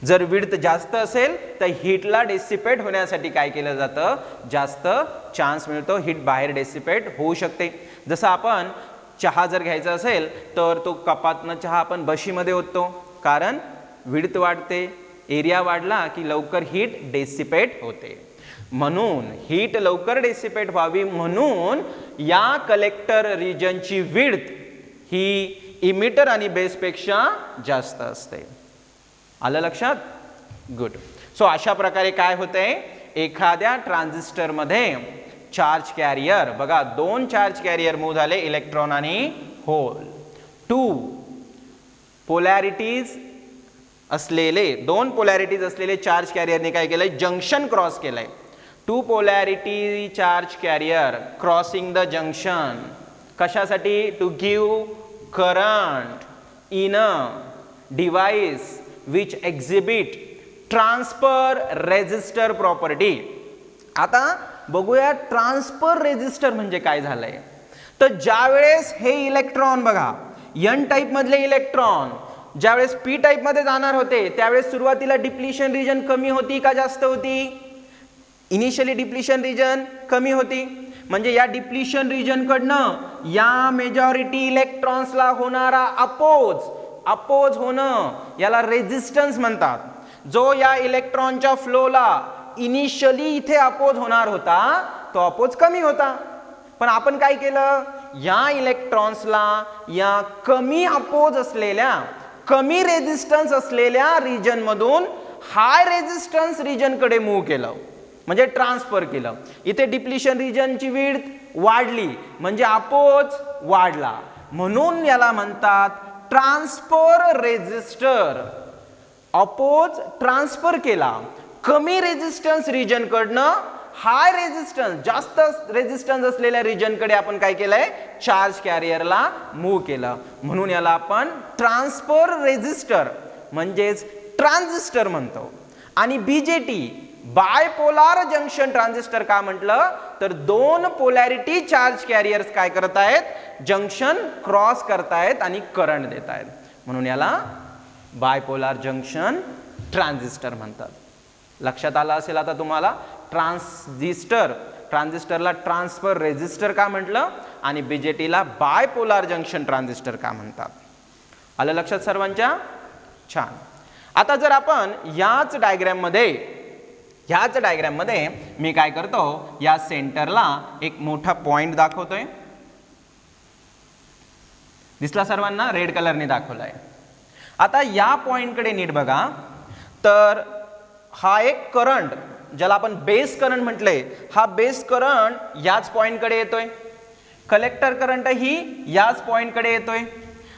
जर विड्थ जास्त असेल तर हीटला डिसिपेट होण्यासाठी काय केलं जातं? जास्त चान्स मिळतो. हीट बाहेर डिसिपेट होऊ शकते. जसं आपण चहा जर घ्यायचा असेल तर तो कपातनं चहा आपण बशीमध्ये ओततो कारण विड्थ वाढते. एरिया वाढला की लवकर हीट डिसिपेट होते. म्हणून हीट लवकर डिसिपेट व्हावी म्हणून या कलेक्टर रिजनची विड्थ ही इमिटर आणि बेस पेक्षा जास्त असते. आलं लक्षात? गुड. सो अशा प्रकारे काय होतंय, एखाद्या ट्रान्झिस्टर मध्ये चार्ज कॅरियर बघा, दोन चार्ज कॅरियर मूव्ह झाले, इलेक्ट्रॉन आणि होल. टू पोलॅरिटीज असलेले, दोन पोलॅरिटीज असलेले चार्ज कॅरियरने काय केलंय, जंक्शन क्रॉस केलंय. Two polarity charge carrier crossing the junction. कशासाठी? To give current in a device which exhibit transfer resistor property. आता बघूया ट्रान्सफर रेजिस्टर म्हणजे काय झालंय. तर ज्यावेळेस हे इलेक्ट्रॉन बघा, एन टाईप मधले इलेक्ट्रॉन ज्यावेळेस पी टाईप मध्ये जाणार होते त्यावेळेस सुरुवातीला डिप्लिशन रिजन कमी होती का जास्त होती? इनिशियली डिप्लिशन रिजन कमी होती. म्हणजे या डिप्लिशन रिजन कडनं या मेजॉरिटी इलेक्ट्रॉन्सला होणारा अपोज होणं याला रेजिस्टन्स म्हणतात. जो या इलेक्ट्रॉनच्या फ्लोला इनिशियली इथे अपोज होणार होता तो अपोज कमी होता. पण आपण काय केलं, या इलेक्ट्रॉन्सला या कमी अपोज असलेल्या, कमी रेजिस्टन्स असलेल्या रिजन मधून हाय रेजिस्टन्स रिजन कडे मूव्ह केलं, म्हणजे ट्रान्सफर केलं. इथे डिप्लिशन रिजनची विड्थ वाढली म्हणजे अपोज वाढला, म्हणून याला म्हणतात ट्रान्सफर रेजिस्टर. अपोज ट्रान्सफर केला कमी रेजिस्टन्स रिजन कडनं हाय रेजिस्टन्स, जास्त रेजिस्टन्स असलेल्या रिजन कडे आपण काय केलंय, चार्ज कॅरियरला मूव्ह केलं, म्हणून याला आपण ट्रान्सफर रेजिस्टर म्हणजेच ट्रान्झिस्टर म्हणतो. आणि बीजेटी बायपोलार जंक्शन ट्रान्झिस्टर का म्हटलं, तर दोन पोलॅरिटी चार्ज कॅरियर्स काय करतायत, जंक्शन क्रॉस करतायत आणि करंट देत आहेत, म्हणून याला बायपोलार जंक्शन ट्रान्झिस्टर म्हणतात. लक्षात आलं असेल आता तुम्हाला. ट्रान्झिस्टरला ट्रान्सफर रेजिस्टर का म्हटलं आणि बीजेटीला बायपोलार जंक्शन ट्रान्झिस्टर का म्हणतात. आलं लक्षात सर्वांच्या? छान. आता जर आपण याच डायग्राम मध्ये मी काय करतो, या सेंटरला एक मोठा पॉइंट दाखवतोय. दिसला सर्वांना? रेड कलरने दाखवलाय. आता या पॉइंट कडे नीट बघा, तर हा एक करंट ज्याला आपण बेस करंट म्हटलंय, हा बेस करंट याच पॉइंट कडे येतोय. कलेक्टर करंट ही याच पॉइंट कडे येतोय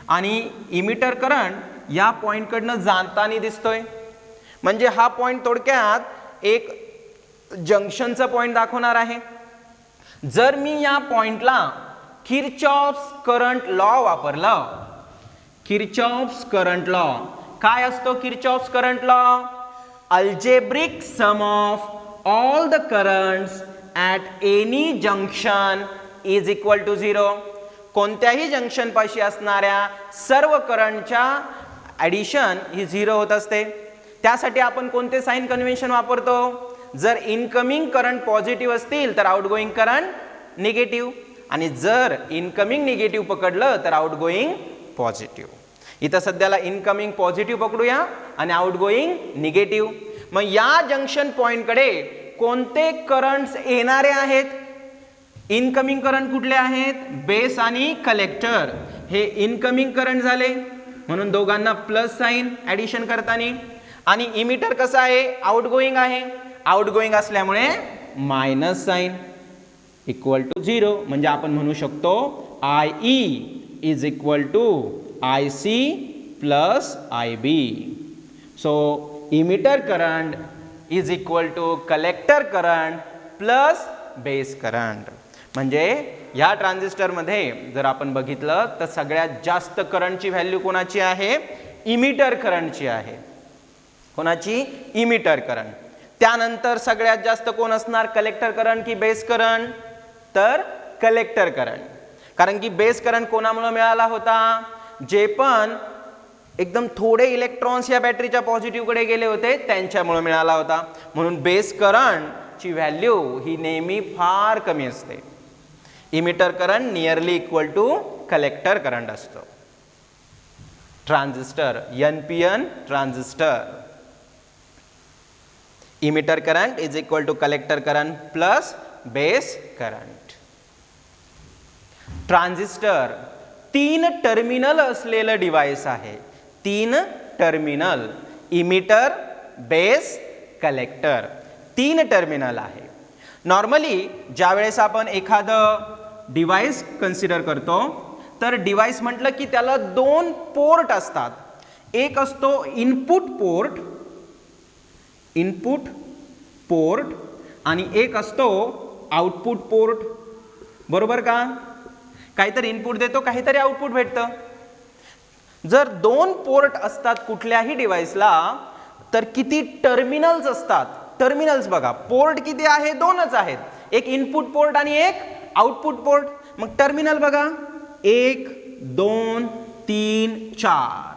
आणि इमिटर करंट या पॉइंट कडनं जाताना दिसतोय. म्हणजे हा पॉइंट थोडक्यात एक जंक्शनचा पॉइंट दाखवणार आहे. जर मी या पॉइंटला किर्चॉफ्स करंट लॉ वापरलं, किर्चॉफ्स करंट लॉ काय असतो? Kirchhoff's current law algebraic sum of all the currents at any junction is equal to 0. कोणत्याही जंक्शन पाशी असणाऱ्या सर्व करंटच्या ॲडिशन ही 0 होत असते. त्यासाठी आपण कोणते साइन कन्व्हेन्शन वापरतो? जर इनकमिंग करंट पॉझिटिव्ह असतील तर आउटगोइंग करंट निगेटिव्ह, आणि जर इनकमिंग निगेटिव्ह पकडलं तर आउटगोइंग पॉझिटिव्ह. इथं सध्याला इनकमिंग पॉझिटिव्ह पकडूया आणि आउटगोइंग निगेटिव्ह. मग या जंक्शन पॉइंट कडे कोणते करंट्स येणारे आहेत? इनकमिंग करंट कुठले आहेत? बेस आणि कलेक्टर. हे इनकमिंग करंट झाले म्हणून दोघांना प्लस साइन ऍडिशन करताना. आणि इमिटर कसं आहे? आउटगोइंग आहे. आउटगोइंग असल्यामुळे मायनस साइन इक्वल टू 0. म्हणजे आपण म्हणू शकतो IE is equal to IC plus IB. So emitter current is equal to collector current plus base current. म्हणजे या ट्रान्झिस्टर मध्ये जर आपण बघितलं तर सगळ्यात जास्त करंटची व्हॅल्यू कोणाची आहे? इमिटर करंटची आहे. कोणाची? Emitter current. त्यानंतर सगळ्यात जास्त कोण असणार? कलेक्टर करंट की बेस करंट? तर कलेक्टर करंट. कारण की बेस करंट कोणामुळे मिळाला होता? जे पण एकदम थोडे इलेक्ट्रॉन्स या बॅटरीच्या पॉझिटिव्ह कडे गेले होते त्यांच्यामुळे मिळाला होता. म्हणून बेस करंट ची व्हॅल्यू ही नेहमी फार कमी असते. Emitter current nearly equal to collector current असतो. Transistor NPN transistor. Emitter current is equal to collector current plus base current. Transistor 3 terminal असलेलं डिव्हाइस आहे. 3 terminal, emitter, base, collector, 3 terminal आहे. नॉर्मली ज्यावेळेस आपण एखादं डिव्हाइस कन्सिडर करतो तर device म्हटलं की त्याला 2 पोर्ट असतात. एक असतो इनपुट पोर्ट आणि एक असतो आउटपुट पोर्ट. बरोबर का? काहीतरी इनपुट देतो, काहीतरी आउटपुट भेटतं. जर 2 पोर्ट असतात कुठल्याही डिव्हाइसला तर किती टर्मिनल्स असतात? टर्मिनल्स बघा, पोर्ट किती आहे? 2च आहेत. एक इनपुट पोर्ट आणि एक आउटपुट पोर्ट. मग टर्मिनल बघा, 1 2 3 4.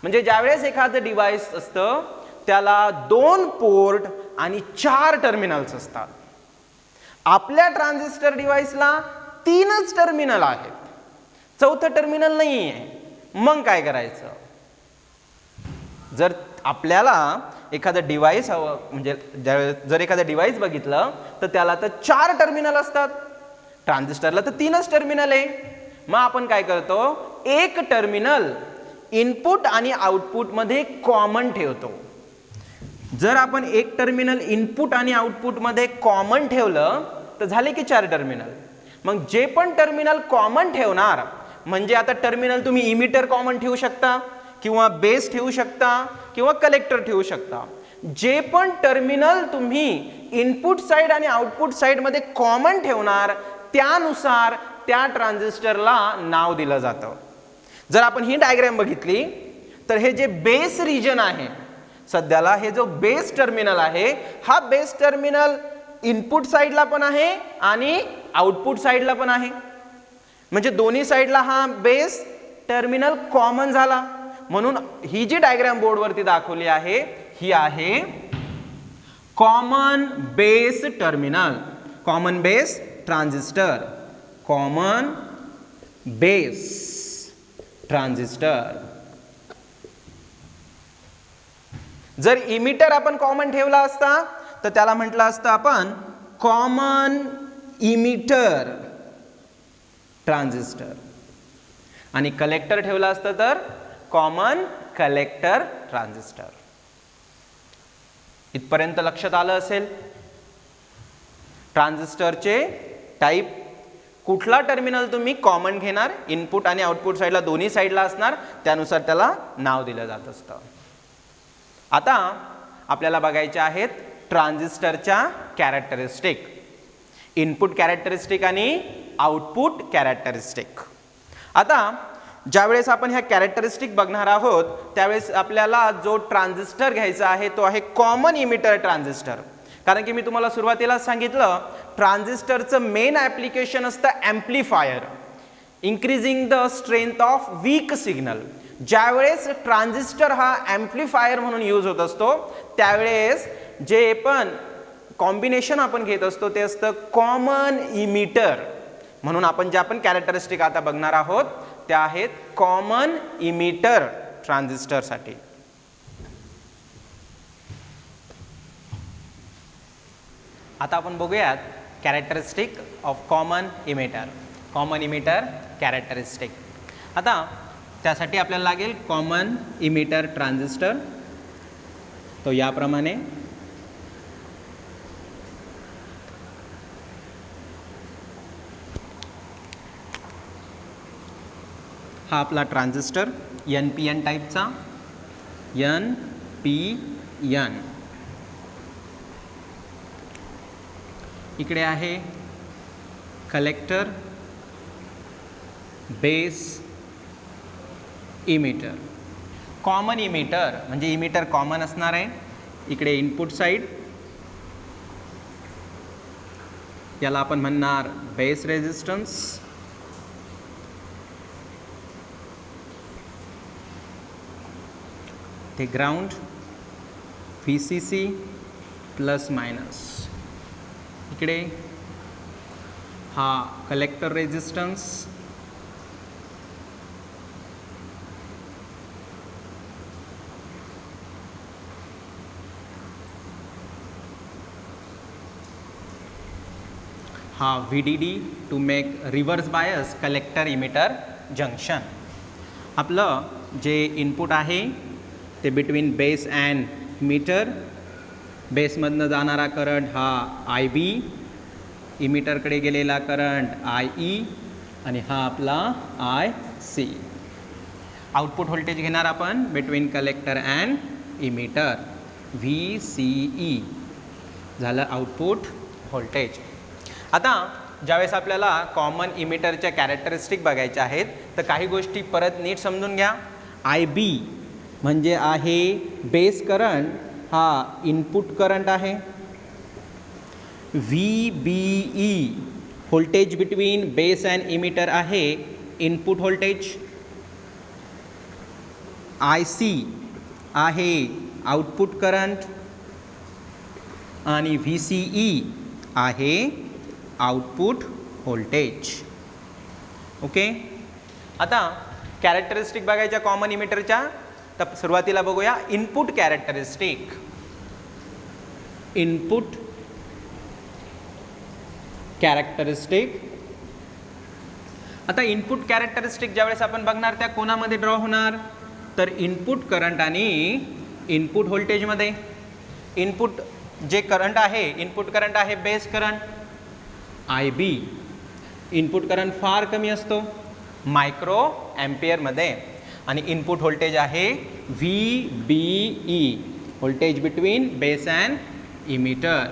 म्हणजे ज्यावेळेस एखादं डिव्हाइस असतं त्याला 2 पोर्ट आणि 4 टर्मिनल्स असतात. आपल्या ट्रान्झिस्टर डिव्हाइसला 3च टर्मिनल आहेत, 4थं टर्मिनल नाही आहे. मग काय करायचं? जर आपल्याला एखादं डिव्हाइस हवं, म्हणजे जर एखादं डिव्हाइस बघितलं तर त्याला तर 4 टर्मिनल असतात, ट्रान्झिस्टरला तर 3च टर्मिनल आहे. मग आपण काय करतो? एक टर्मिनल इनपुट आणि आउटपुट मध्ये कॉमन ठेवतो. जर आपण एक टर्मिनल इनपुट आणि आउटपुट मध्ये कॉमन ठेवलं तर झाले की 4 टर्मिनल. मग जे पण टर्मिनल कॉमन ठेवणार, म्हणजे आता टर्मिनल तुम्ही इमिटर कॉमन ठेवू शकता किंवा बेस ठेवू शकता किंवा कलेक्टर ठेवू शकता. जे पण टर्मिनल तुम्ही इनपुट साइड आणि आउटपुट साइड मध्ये कॉमन ठेवणार त्यानुसार त्या ट्रान्झिस्टरला नाव दिलं जातं. जर आपण ही डायग्राम बघितली तर हे जे बेस रिजन आहे सध्याला, हे जो बेस टर्मिनल आहे, हा बेस टर्मिनल इनपुट साइडला पण आहे आणि आउटपुट साइडला पण आहे. म्हणजे दोन्ही साइडला हा बेस टर्मिनल कॉमन झाला. म्हणून ही जी डायग्राम बोर्डवरती दाखवली आहे ही आहे common base terminal, common base transistor, common base transistor. जर इमिटर आपण कॉमन ठेवला असता तर त्याला म्हटलं असतं आपण कॉमन इमिटर ट्रान्झिस्टर, आणि कलेक्टर ठेवला असतं तर कॉमन कलेक्टर ट्रान्झिस्टर. इथपर्यंत लक्षात आलं असेल? ट्रान्झिस्टरचे टाइप, कुठला टर्मिनल तुम्ही कॉमन घेणार, इनपुट आणि आउटपुट साइडला दोन्ही साइडला असणार, त्यानुसार त्याला नाव दिलं जात असतं. आता आपल्याला बघायचे आहेत ट्रान्झिस्टरच्या कॅरेक्टरिस्टिक, इनपुट कॅरेक्टरिस्टिक आणि आउटपुट कॅरेक्टरिस्टिक. आता ज्यावेळेस आपण ह्या कॅरेक्टरिस्टिक बघणार आहोत त्यावेळेस आपल्याला जो ट्रान्झिस्टर घ्यायचा आहे तो आहे कॉमन इमिटर ट्रान्झिस्टर. कारण की मी तुम्हाला सुरुवातीला सांगितलं ट्रान्झिस्टरचं मेन ॲप्लिकेशन असतं amplifier, increasing the strength of weak signal. ज्यावेळेस ट्रान्झिस्टर हा ॲम्प्लिफायर म्हणून यूज होत असतो त्यावेळेस जे पण कॉम्बिनेशन आपण घेत असतो ते असतं कॉमन इमिटर. म्हणून आपण ज्या पण कॅरेक्टरिस्टिक आता बघणार आहोत त्या आहेत कॉमन इमिटर ट्रान्झिस्टरसाठी. आता आपण बघूयात characteristic of common emitter, common emitter characteristic. आता त्यासाठी आपल्याला लागेल कॉमन इमिटर ट्रान्झिस्टर. तो याप्रमाणे हा आपला ट्रान्झिस्टर NPN टाईपचा, NPN. इकडे आहे collector, base, emitter. Common emitter म्हणजे इमिटर कॉमन असणार आहे. इकडे इनपुट साइड, याला आपण म्हणणार बेस रेजिस्टन्स. ते ग्राउंड, VCC प्लस मायनस. इकडे हा कलेक्टर रेजिस्टन्स, हा VDD to make reverse bias collector emitter junction. आपलं जे इनपुट आहे ते बिटवीन बेस अँड इमिटर, बेसमधनं जाणारा करंट हा IB, इमिटरकडे गेलेला करंट IE आणि हा आपला IC. आउटपुट व्होल्टेज घेणार आपण between collector and emitter VCE. झालं आउटपुट व्होल्टेज. आता ज्यावेळेस आपल्याला कॉमन इमिटरच्या कॅरेक्टरिस्टिक बघायच्या आहेत तर काही गोष्टी परत नीट समजून घ्या. IB म्हणजे आहे बेस करंट, हा इनपुट करंट आहे. VBE voltage between base and emitter आहे इनपुट व्होल्टेज. IC आहे आउटपुट करंट आणि VCE आहे आउटपुट व्होल्टेज. ओके. आता कॅरेक्टरिस्टिक बघायच्या कॉमन इमिटरच्या. तर सुरुवातीला बघूया इनपुट कॅरेक्टरिस्टिक. Input characteristic. आता इनपुट कॅरेक्टरिस्टिक ज्यावेळेस आपण बघणार त्या कोणामध्ये ड्रॉ होणार तर इनपुट करंट आणि इनपुट व्होल्टेजमध्ये. इनपुट जे करंट आहे, इनपुट करंट आहे base current IB. Input current फार कमी असतो मायक्रो ॲम्पियरमध्ये आणि इनपुट व्होल्टेज आहे VBE voltage between base and emitter.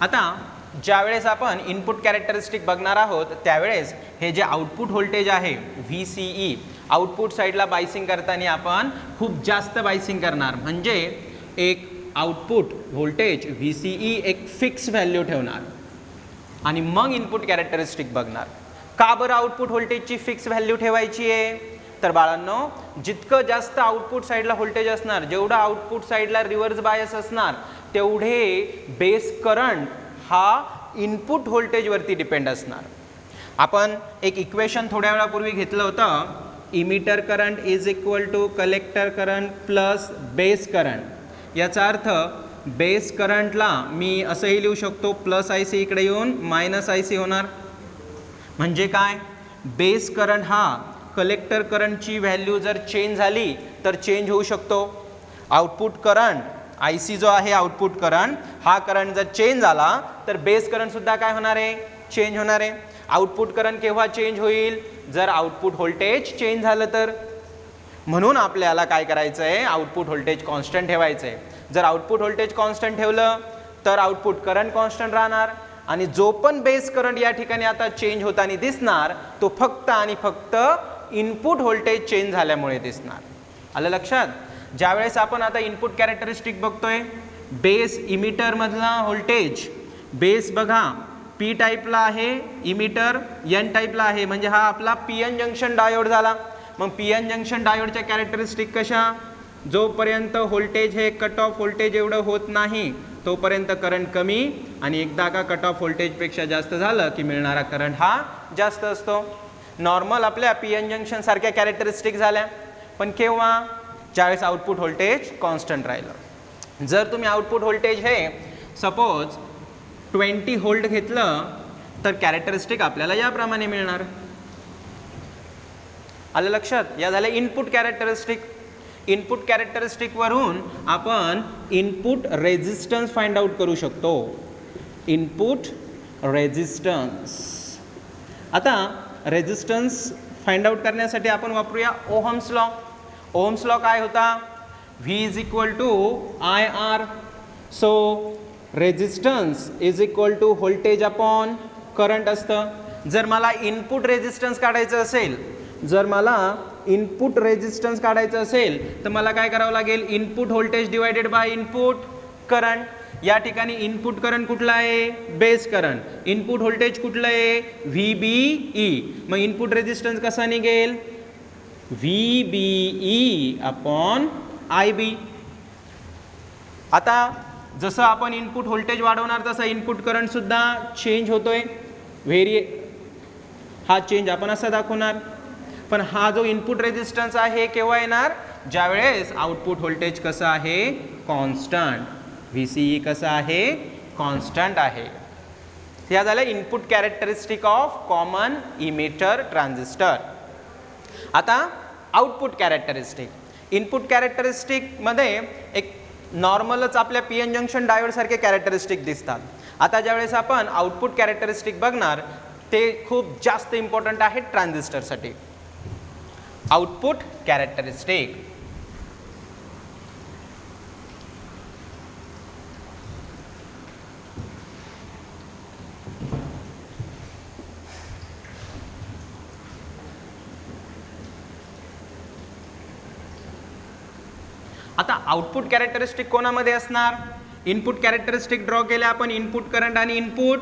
आता ज्यावेळेस आपण इनपुट कॅरेक्टरिस्टिक बघणार आहोत त्यावेळेस हे जे आउटपुट व्होल्टेज आहे VCE, आउटपुट साईडला बायसिंग करताना आपण खूप जास्त बायसिंग करणार, म्हणजे एक आउटपुट व्होल्टेज VCE एक फिक्स व्हॅल्यू ठेवणार आणि मग इनपुट कॅरेक्टरिस्टिक बघणार. का बरं आउटपुट व्होल्टेजची फिक्स व्हॅल्यू ठेवायची आहे तर बाळांनो, जितकं जास्त आउटपुट साईडला व्होल्टेज असणार, जेवढा आउटपुट साईडला रिव्हर्स बायस असणार तेवढे बेस करंट हा इनपुट व्होल्टेजवरती डिपेंड असणार. आपण एक इक्वेशन थोड्या वेळापूर्वी घेतलं होतं, emitter current is equal to collector current plus base current. याचा अर्थ बेस करंटला मी असंही लिहू शकतो प्लस IC इकडे येऊन मायनस IC होणार. म्हणजे काय, बेस करंट हा कलेक्टर करंटची व्हॅल्यू जर चेंज झाली तर चेंज होऊ शकतो. आउटपुट करंट IC जो आहे आउटपुट करंट, हा करंट जर चेंज झाला तर बेस करंट सुद्धा काय होणार आहे, चेंज होणार आहे. आउटपुट करंट केव्हा चेंज होईल, जर आउटपुट व्होल्टेज चेंज झालं तर. म्हणून आपल्याला काय करायचं आहे, आउटपुट व्होल्टेज कॉन्स्टंट ठेवायचं आहे. जर आउटपुट व्होल्टेज कॉन्स्टंट ठेवलं तर आउटपुट करंट कॉन्स्टंट राहणार आणि जो पण बेस करंट या ठिकाणी आता चेंज होताना दिसणार तो फक्त आणि फक्त इनपुट व्होल्टेज चेंज झाल्यामुळे दिसणार. आलं लक्षात. ज्यावेळेस आपण आता इनपुट कॅरेक्टरिस्टिक बघतोय, बेस इमिटर मधला व्होल्टेज, बेस बघा P टाईपला आहे, इमिटर N टाईपला आहे, म्हणजे हा आपला PN जंक्शन डायोड झाला. मग PN जंक्शन डायोडच्या कॅरेक्टरिस्टिक कशा, जोपर्यंत व्होल्टेज हे कट ऑफ व्होल्टेज एवढं होत नाही तोपर्यंत करंट कमी आणि एकदा का कट ऑफ व्होल्टेजपेक्षा जास्त झालं की मिळणारा करंट हा जास्त असतो. नॉर्मल आपल्या PN जंक्शन सारख्या कॅरेक्टरिस्टिक झाल्या, पण केव्हा, ज्यावेळेस आउटपुट व्होल्टेज कॉन्स्टंट राहिलं. जर तुम्ही आउटपुट व्होल्टेज हे सपोज 20 व्होल्ट घेतलं तर कॅरेक्टरिस्टिक आपल्याला याप्रमाणे मिळणार. आलं लक्षात. या झाल्या इनपुट कॅरेक्टरिस्टिक. इनपुट कॅरेक्टरिस्टिक वरून आपण इनपुट रेझिस्टन्स फाइंड आउट करू शकतो. Input resistance. आता रेझिस्टन्स फाइंड आउट करण्यासाठी आपण वापरूया ओहम्स लॉ. ओहम्स लॉ काय होता, V is equal to IR. So resistance is equal to voltage upon current असतं. जर मला इनपुट रेझिस्टन्स काढायचं असेल, जर मला इनपुट रेझिस्टन्स काढायचं असेल तर मला काय करावं लागेल, input voltage divided by input current. या ठिकाणी इनपुट करंट कुठला आहे, बेस करंट. इनपुट व्होल्टेज कुठलं आहे, VBE. मग इनपुट रेझिस्टन्स कसा निघेल, VBE अपॉन IB. आता जसं आपण इनपुट व्होल्टेज वाढवणार तसं इनपुट करंट सुद्धा चेंज होतोय. हा चेंज आपण असा दाखवणार. पण हा जो इनपुट रेझिस्टन्स आहे केव्हा येणार, ज्यावेळेस आउटपुट व्होल्टेज कसं आहे, कॉन्स्टंट. VCE कसं आहे, कॉन्स्टंट आहे. या झाल्या input characteristic of common emitter transistor. आता आउटपुट कॅरेक्टरिस्टिक. इनपुट कॅरेक्टरिस्टिकमध्ये एक नॉर्मलच आपल्या PN जंक्शन डायोड सारखे कॅरेक्टरिस्टिक दिसतात. आता ज्यावेळेस आपण आउटपुट कॅरेक्टरिस्टिक बघणार ते खूप जास्त इम्पॉर्टंट आहे ट्रान्झिस्टरसाठी. Output characteristic. आता आउटपुट कॅरेक्टरिस्टिक कोणामध्ये असणार, इनपुट कॅरेक्टरिस्टिक ड्रॉ केले आपण इनपुट करंट आणि इनपुट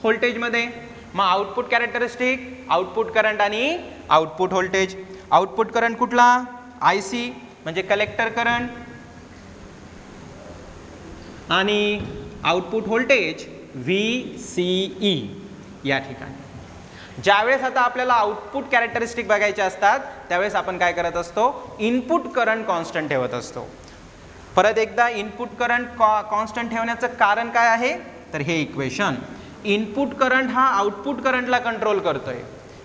व्होल्टेजमध्ये. मग आउटपुट कॅरेक्टरिस्टिक आउटपुट करंट आणि आउटपुट व्होल्टेज. आउटपुट करंट कुठला, IC म्हणजे कलेक्टर करंट, आणि आउटपुट व्होल्टेज VCE या ठिकाणी. ज्यावेळेस आता आपल्याला आउटपुट कॅरेक्टरिस्टिक बघायचे असतात त्यावेळेस आपण काय करत असतो, इनपुट करंट कॉन्स्टंट ठेवत असतो. परत एकदा इनपुट करंट कॉन्स्टंट ठेवण्याचं कारण काय आहे, तर हे इक्वेशन. इनपुट करंट हा आउटपुट करंटला कंट्रोल करतोय.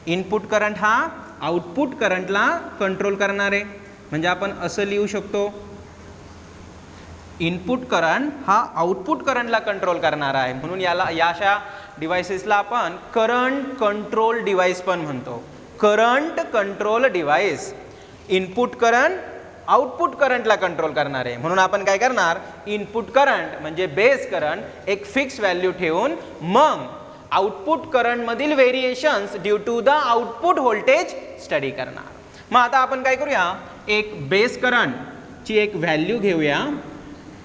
इनपुट करंट हा आउटपुट करंटला कंट्रोल करणार आहे. म्हणजे आपण असं लिहू शकतो, इनपुट करंट हा आउटपुट करंटला कंट्रोल करणार आहे. म्हणून याला या अशा डिव्हाइसेसला आपण करंट कंट्रोल डिव्हाइस पण म्हणतो. Current control device. Input current output करंटला कंट्रोल करणार आहे. म्हणून आपण काय करणार, इनपुट करंट म्हणजे बेस करंट एक फिक्स व्हॅल्यू ठेवून मग आउटपुट करंट मधील variations due to the output voltage study करणार. मग आता आपण काय करूया, एक बेस करंटची एक व्हॅल्यू घेऊया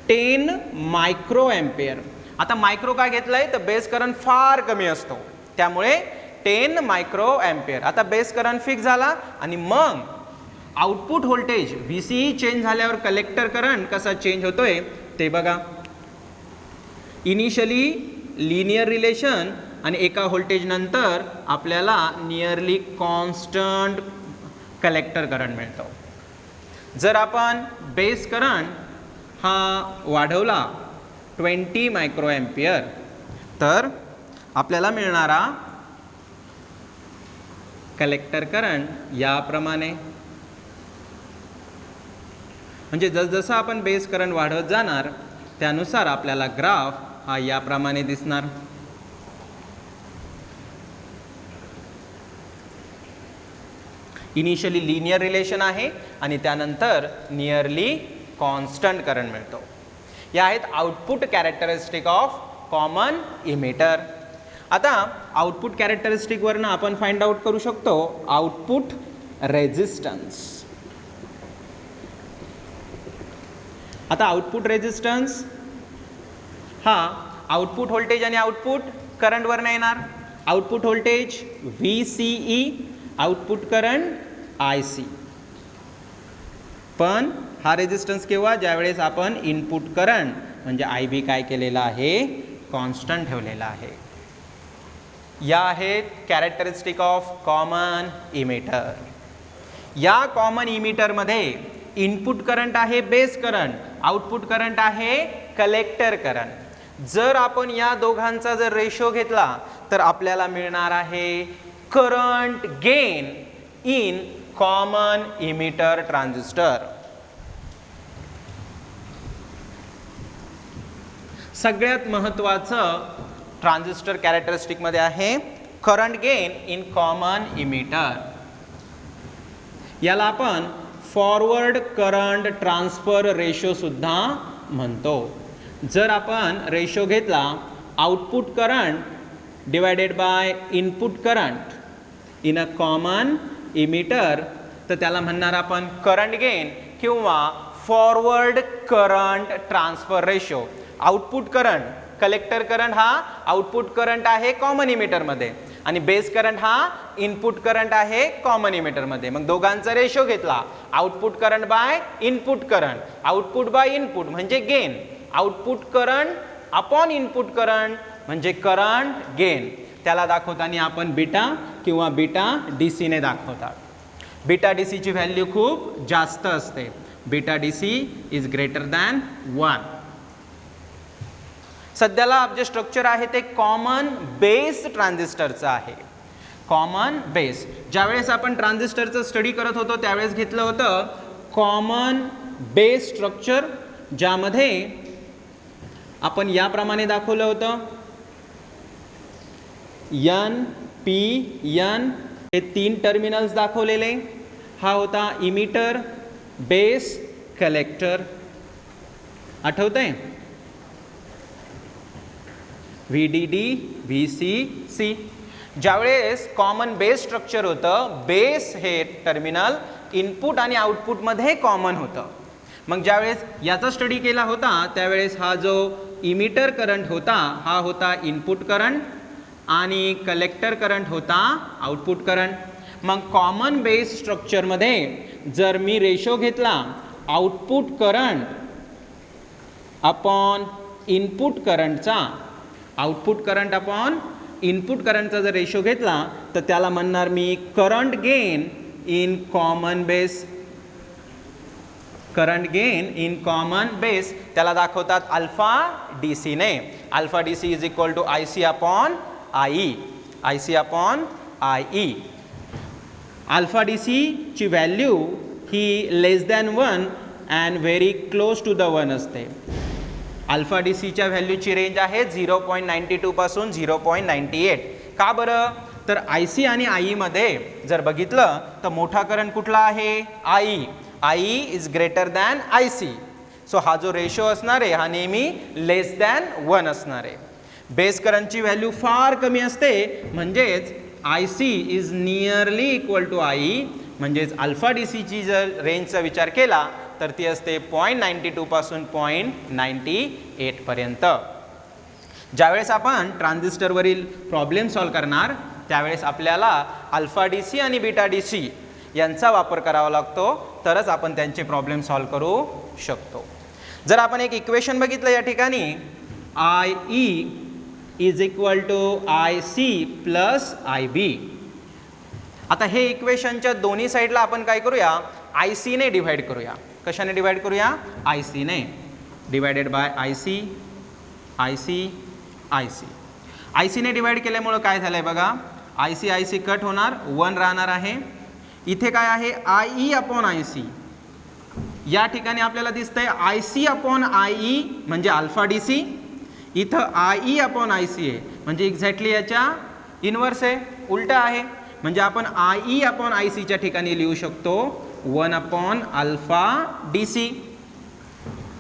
10 मायक्रो एम्पियर. आता मायक्रो काय घेतलंय, तर बेस करंट फार कमी असतो त्यामुळे 10 मायक्रो एम्पियर. आता बेस करंट फिक्स झाला आणि मग आउटपुट व्होल्टेज VCE चेंज झाल्यावर कलेक्टर करंट कसा चेंज होतोय ते बघा. इनिशियली लिनियर रिलेशन आणि एका व्होल्टेज नंतर आपल्याला नियरली कॉन्स्टंट कलेक्टर करंट मिळतो. जर आपण बेस करंट हा वाढवला 20 मायक्रो एम्पियर तर आपल्याला मिळणारा कलेक्टर करंट याप्रमाणे. म्हणजे जसजसं आपण बेस करंट वाढवत जाणार त्यानुसार आपल्याला ग्राफ हा याप्रमाणे दिसणार. इनिशियली लिनियर रिलेशन आहे आणि त्यानंतर नियरली कॉन्स्टंट करंट मिळतो. या आहेत output characteristic of common emitter. आता आउटपुट कॅरेक्टरिस्टिक वरनं आपण फाइंड आउट करू शकतो आउटपुट रेझिस्टन्स. आता आउटपुट रेझिस्टन्स हा आउटपुट व्होल्टेज आणि आउटपुट करंट वरनं येणार. Output voltage VCE, output current IC. पण हा रेझिस्टन्स केव्हा, ज्यावेळेस आपण इनपुट करंट म्हणजे IB काय केलेला आहे, कॉन्स्टंट ठेवलेला आहे. या आहेत कॅरेक्टरिस्टिक ऑफ कॉमन इमिटर. या कॉमन इमिटरमध्ये इनपुट करंट आहे बेस करंट, आउटपुट करंट आहे कलेक्टर करंट. जर आपण या दोघांचा जर रेशो घेतला तर आपल्याला मिळणार आहे current gain in common emitter transistor. सगळ्यात महत्त्वाचं ट्रान्झिस्टर कॅरेक्टरिस्टिक मध्ये आहे current gain in common emitter. याला आपण फॉरवर्ड करंट ट्रान्सफर रेशो सुद्धा म्हणतो. जर आपण रेशो घेतला output current divided by input current in a common emitter तर त्याला म्हणणार आपण करंट गेन किंवा forward current transfer ratio. Output current collector current हा आउटपुट करंट आहे कॉमन इमिटरमध्ये आणि बेस करंट हा इनपुट करंट आहे कॉमन इमिटरमध्ये. मग दोघांचा रेशो घेतला output current by input current, output by input म्हणजे gain, output current upon input current म्हणजे करंट गेन. त्याला दाखवताना आपण बीटा किंवा बीटा DC ने दाखवतात. बीटा DC ची व्हॅल्यू खूप जास्त असते. Beta DC is greater than 1. सध्याला जे स्ट्रक्चर आहे ते कॉमन बेस ट्रान्झिस्टरचं आहे. Common base. ज्यावेळेस आपण ट्रान्झिस्टरचं स्टडी करत होतो त्यावेळेस घेतलं होतं कॉमन बेस स्ट्रक्चर, ज्यामध्ये आपण याप्रमाणे दाखवलं होतं एन पी एन हे 3 टर्मिनल्स दाखवलेले. हा होता इमिटर, बेस, कलेक्टर. आठवतंय? VDD, VCC. ज्यावेळेस कॉमन बेस स्ट्रक्चर होतं, बेस हे टर्मिनल इनपुट आणि आउटपुटमध्ये कॉमन होतं. मग ज्यावेळेस याचा स्टडी केला होता त्यावेळेस हा जो इमिटर करंट होता हा होता इनपुट करंट आणि कलेक्टर करंट होता आउटपुट करंट. मग कॉमन बेस स्ट्रक्चरमध्ये जर मी रेशो घेतला आउटपुट करंट अपॉन इनपुट करंटचा, आउटपुट करंट अपॉन इनपुट करंटचा जर रेशो घेतला तर त्याला म्हणणार मी current gain in common base. Current gain in common base त्याला दाखवतात अल्फा डी सी ने. Alpha D C is equal to I C upon I E. I C upon I E. Alpha D C ची value ही less than 1 and very close to the 1 असते. Alpha D सीच्या व्हॅल्यूची range आहे 0.92 पासून 0.98. का बरं? तर आय सी आणि आय ईमध्ये जर बघितलं तर मोठा करंट कुठला आहे? I E. I E is greater than I C. So हा जो रेशो असणार आहे हा नेहमी लेस दॅन 1 असणार आहे. बेस करंटची व्हॅल्यू फार कमी असते, म्हणजेच I C is nearly equal to I E. म्हणजेच अल्फा डी सीची जर रेंजचा विचार केला तर ती असते 0.92 पासून 0.98 पर्यंत. ज्यावेळेस आपण ट्रान्झिस्टरवरील प्रॉब्लेम सॉल्व करणार त्यावेळेस आपल्याला अल्फा डी सी आणि बीटा डी सी यांचा वापर करावा लागतो, तरच आपण त्यांचे प्रॉब्लेम सॉल्व करू शकतो. जर आपण एक इक्वेशन बघितलं या ठिकाणी I E is equal to I C plus I B. आता हे इक्वेशनच्या दोन्ही साईडला आपण काय करूया? आय सी ने डिवाइड करूया. कशाने डिवाइड करूया? आय सी ने. Divided by I C, I C, I C. I C ने डिवाइड केल्यामुळं काय झालंय बघा, आय सी कट होणार, 1 राहणार आहे. इथे काय आहे? I E upon I C. या ठिकाणी आपल्याला दिसतंय I C upon I E म्हणजे अल्फा डी सी. इथं I E upon I C आहे म्हणजे एक्झॅक्टली याच्या इनवर्स आहे, उलट आहे. म्हणजे आपण आय ई अपॉन आय सीच्या ठिकाणी लिहू शकतो 1 upon alpha D C.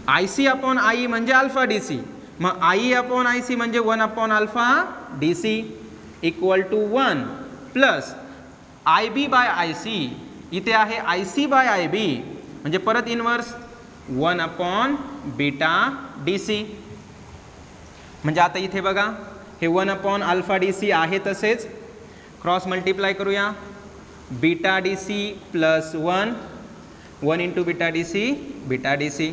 I C upon I E म्हणजे अल्फा डी सी. मग I E upon I C म्हणजे 1 upon alpha D C equal to 1 plus I B by I C. इथे आहे I C by I B म्हणजे परत inverse 1 upon beta D C. म्हणजे आता इथे बघा हे 1 अपॉन अल्फा डी सी आहे तसेच क्रॉस मल्टिप्लाय करूया. Beta D C plus 1 into beta D C, beta D C.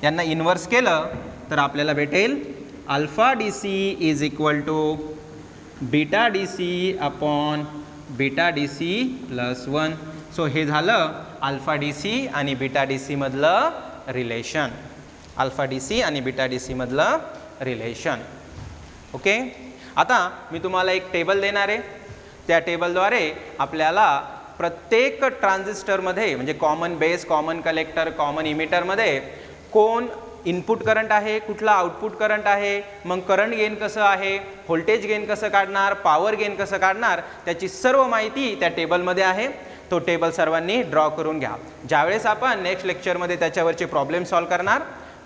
यांना इन्व्हर्स केलं तर आपल्याला भेटेल alpha D C is equal to beta D C upon beta D C plus 1. So हे झालं अल्फा डी सी आणि beta D C मधलं relation. Alpha D C आणि बीटा डी सी मधलं रिलेशन. ओके. आता मी तुम्हाला एक टेबल देणार आहे. त्या टेबलद्वारे आपल्याला प्रत्येक ट्रान्झिस्टरमध्ये म्हणजे common base, common collector, common इमिटरमध्ये कोण इनपुट करंट आहे, कुठला आउटपुट करंट आहे, मग करंट गेन कसं आहे, व्होल्टेज गेन कसं काढणार, पॉवर गेन कसं काढणार, त्याची सर्व माहिती त्या टेबलमध्ये आहे. तो टेबल सर्वांनी ड्रॉ करून घ्या. ज्यावेळेस आपण नेक्स्ट लेक्चरमध्ये त्याच्यावरचे प्रॉब्लेम सॉल्व करणार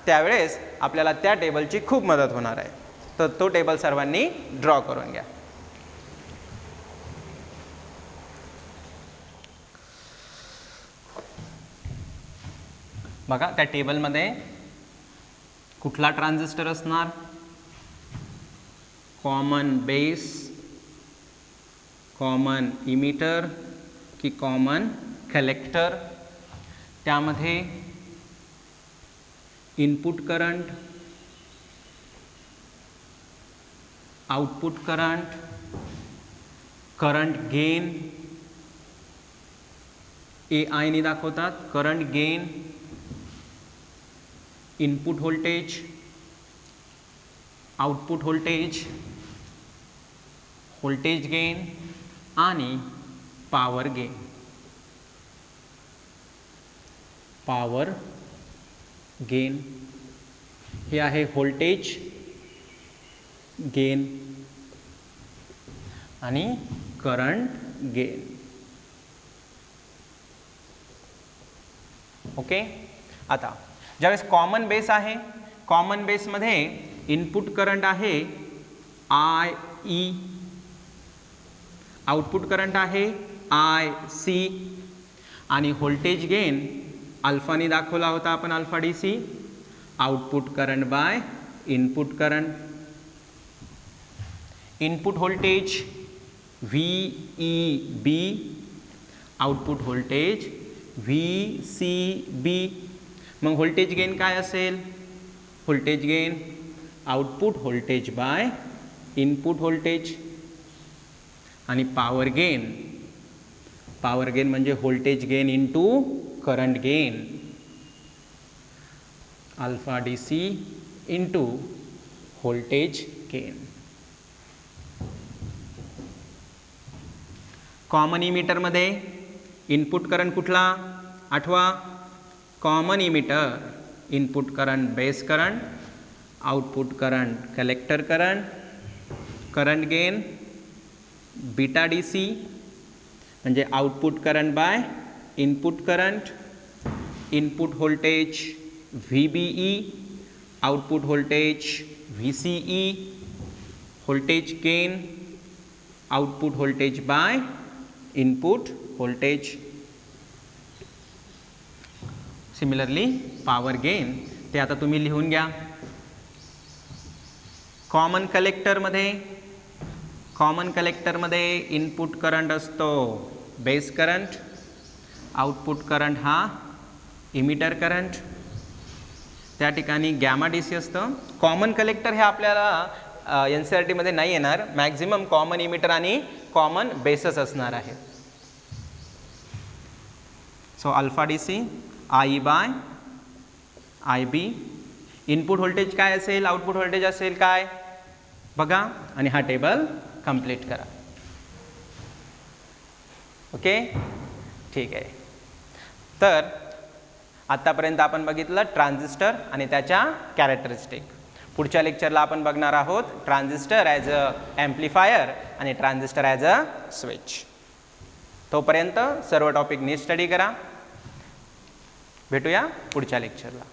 त्यावेळेस आपल्याला त्या टेबलची खूप मदत होणार आहे. तर तो टेबल सर्वांनी ड्रॉ करून घ्या. बघा त्या टेबलमध्ये कुठला ट्रान्झिस्टर असणार, कॉमन बेस, कॉमन इमिटर की कॉमन कलेक्टर, त्यामध्ये input current, output current, current gain AI ने दाखवतात, current gain, input voltage, output voltage, voltage gain आणि पॉवर गेन. पॉवर गेन हे आहे व्होल्टेज गेन आणि करंट गेन. ओके. आता ज्यावेळेस कॉमन बेस आहे, कॉमन बेसमध्ये इनपुट करंट आहे आय ई, आउटपुट करंट आहे आय सी आणि व्होल्टेज गेन अल्फाने दाखवला होता आपण alpha D C, output current by input current. Input voltage V E B, output voltage V C B. मग voltage gain काय असेल? Voltage gain output voltage by input voltage. आणि power gain, power gain म्हणजे voltage gain into current gain, alpha D C into voltage gain. Common इमिटरमध्ये input current कुठला आठवा? Common emitter input current base current, output current collector current, current gain beta D C म्हणजे output current by input current, input voltage V B E, output voltage V C E, voltage gain output voltage by input voltage. Similarly power gain ते आता तुम्ही लिहून घ्या. Common कलेक्टरमध्ये, common कलेक्टरमध्ये input current असतो base current, output current हा emitter current, त्या ठिकाणी गॅमा डी सी असतं. कॉमन कलेक्टर हे आपल्याला एन सी आर टीमध्ये नाही येणार, मॅक्झिमम कॉमन इमिटर आणि कॉमन बेसच असणार आहे. So alpha D C I by I B. Input voltage काय असेल, आउटपुट व्होल्टेज असेल काय बघा आणि हा टेबल कंप्लीट करा. ओके, ठीक आहे. तर आतापर्यंत आपण बघितलं ट्रान्झिस्टर आणि त्याच्या कॅरेक्टरिस्टिक. पुढच्या लेक्चरला आपण बघणार आहोत ट्रान्झिस्टर ॲज अ ॲम्प्लिफायर आणि ट्रान्झिस्टर ॲज अ स्विच. तोपर्यंत सर्व टॉपिक नीट स्टडी करा. भेटूया पुढच्या लेक्चरला.